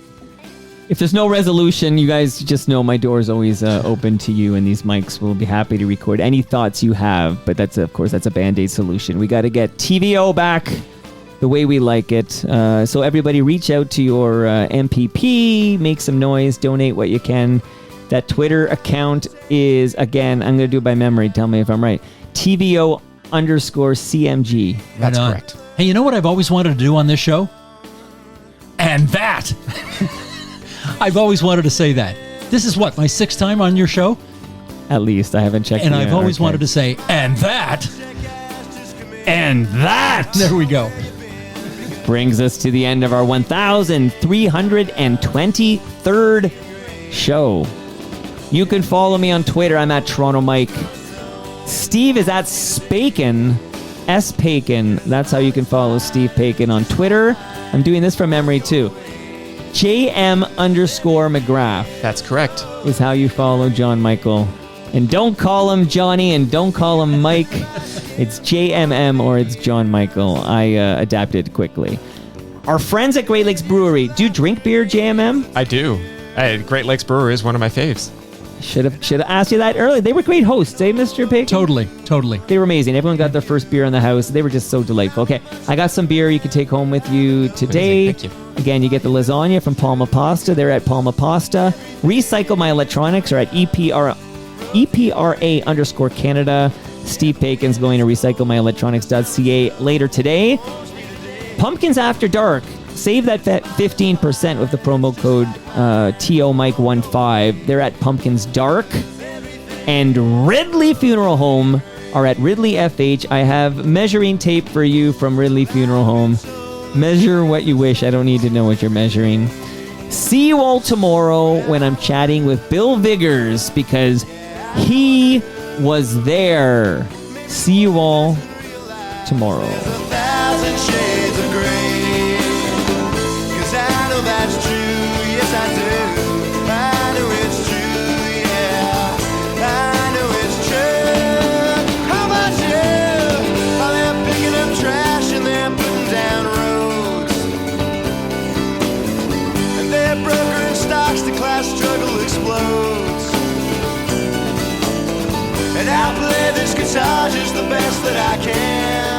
If there's no resolution, you guys just know my door is always open to you, and these mics will be happy to record any thoughts you have. But that's a Band-Aid solution. We got to get TVO back the way we like it. So everybody reach out to your MPP, make some noise, donate what you can. That Twitter account is, again, I'm going to do it by memory. Tell me if I'm right. TVO_CMG. That's correct. Hey, you know what I've always wanted to do on this show? And that. I've always wanted to say that. This is what, my 6th time on your show? At least. I haven't checked. And I've always wanted to say, and that. And that. There we go. Brings us to the end of our 1,323rd show. You can follow me on Twitter. I'm at Toronto Mike. Steve is at Spaikin, S. Paikin. That's how you can follow Steve Paikin on Twitter. I'm doing this from memory too. JM_McGrath. That's correct. Is how you follow John Michael. And don't call him Johnny and don't call him Mike. It's JMM or it's John Michael. I adapted quickly. Our friends at Great Lakes Brewery. Do you drink beer, JMM? I do. Great Lakes Brewery is one of my faves. Should have asked you that earlier. They were great hosts, eh, Mr. Paikin? Totally. They were amazing. Everyone got their first beer in the house. They were just so delightful. Okay, I got some beer you can take home with you today. Amazing. Thank you. Again, you get the lasagna from Palma Pasta. They're at Palma Pasta. Recycle My Electronics are at EPRA_Canada. Steve Paikin's going to recyclemyelectronics.ca later today. Pumpkins After Dark. Save that 15% with the promo code TOMike15. They're at Pumpkins Dark. And Ridley Funeral Home are at Ridley FH. I have measuring tape for you from Ridley Funeral Home. Measure what you wish. I don't need to know what you're measuring. See you all tomorrow when I'm chatting with Bill Viggers because he was there. See you all tomorrow. That's true, yes I do. I know it's true, yeah. I know it's true. How about you? Oh, they're picking up trash and they're putting down roads. And they're brokering stocks, the class struggle explodes. And I'll play this guitar just the best that I can.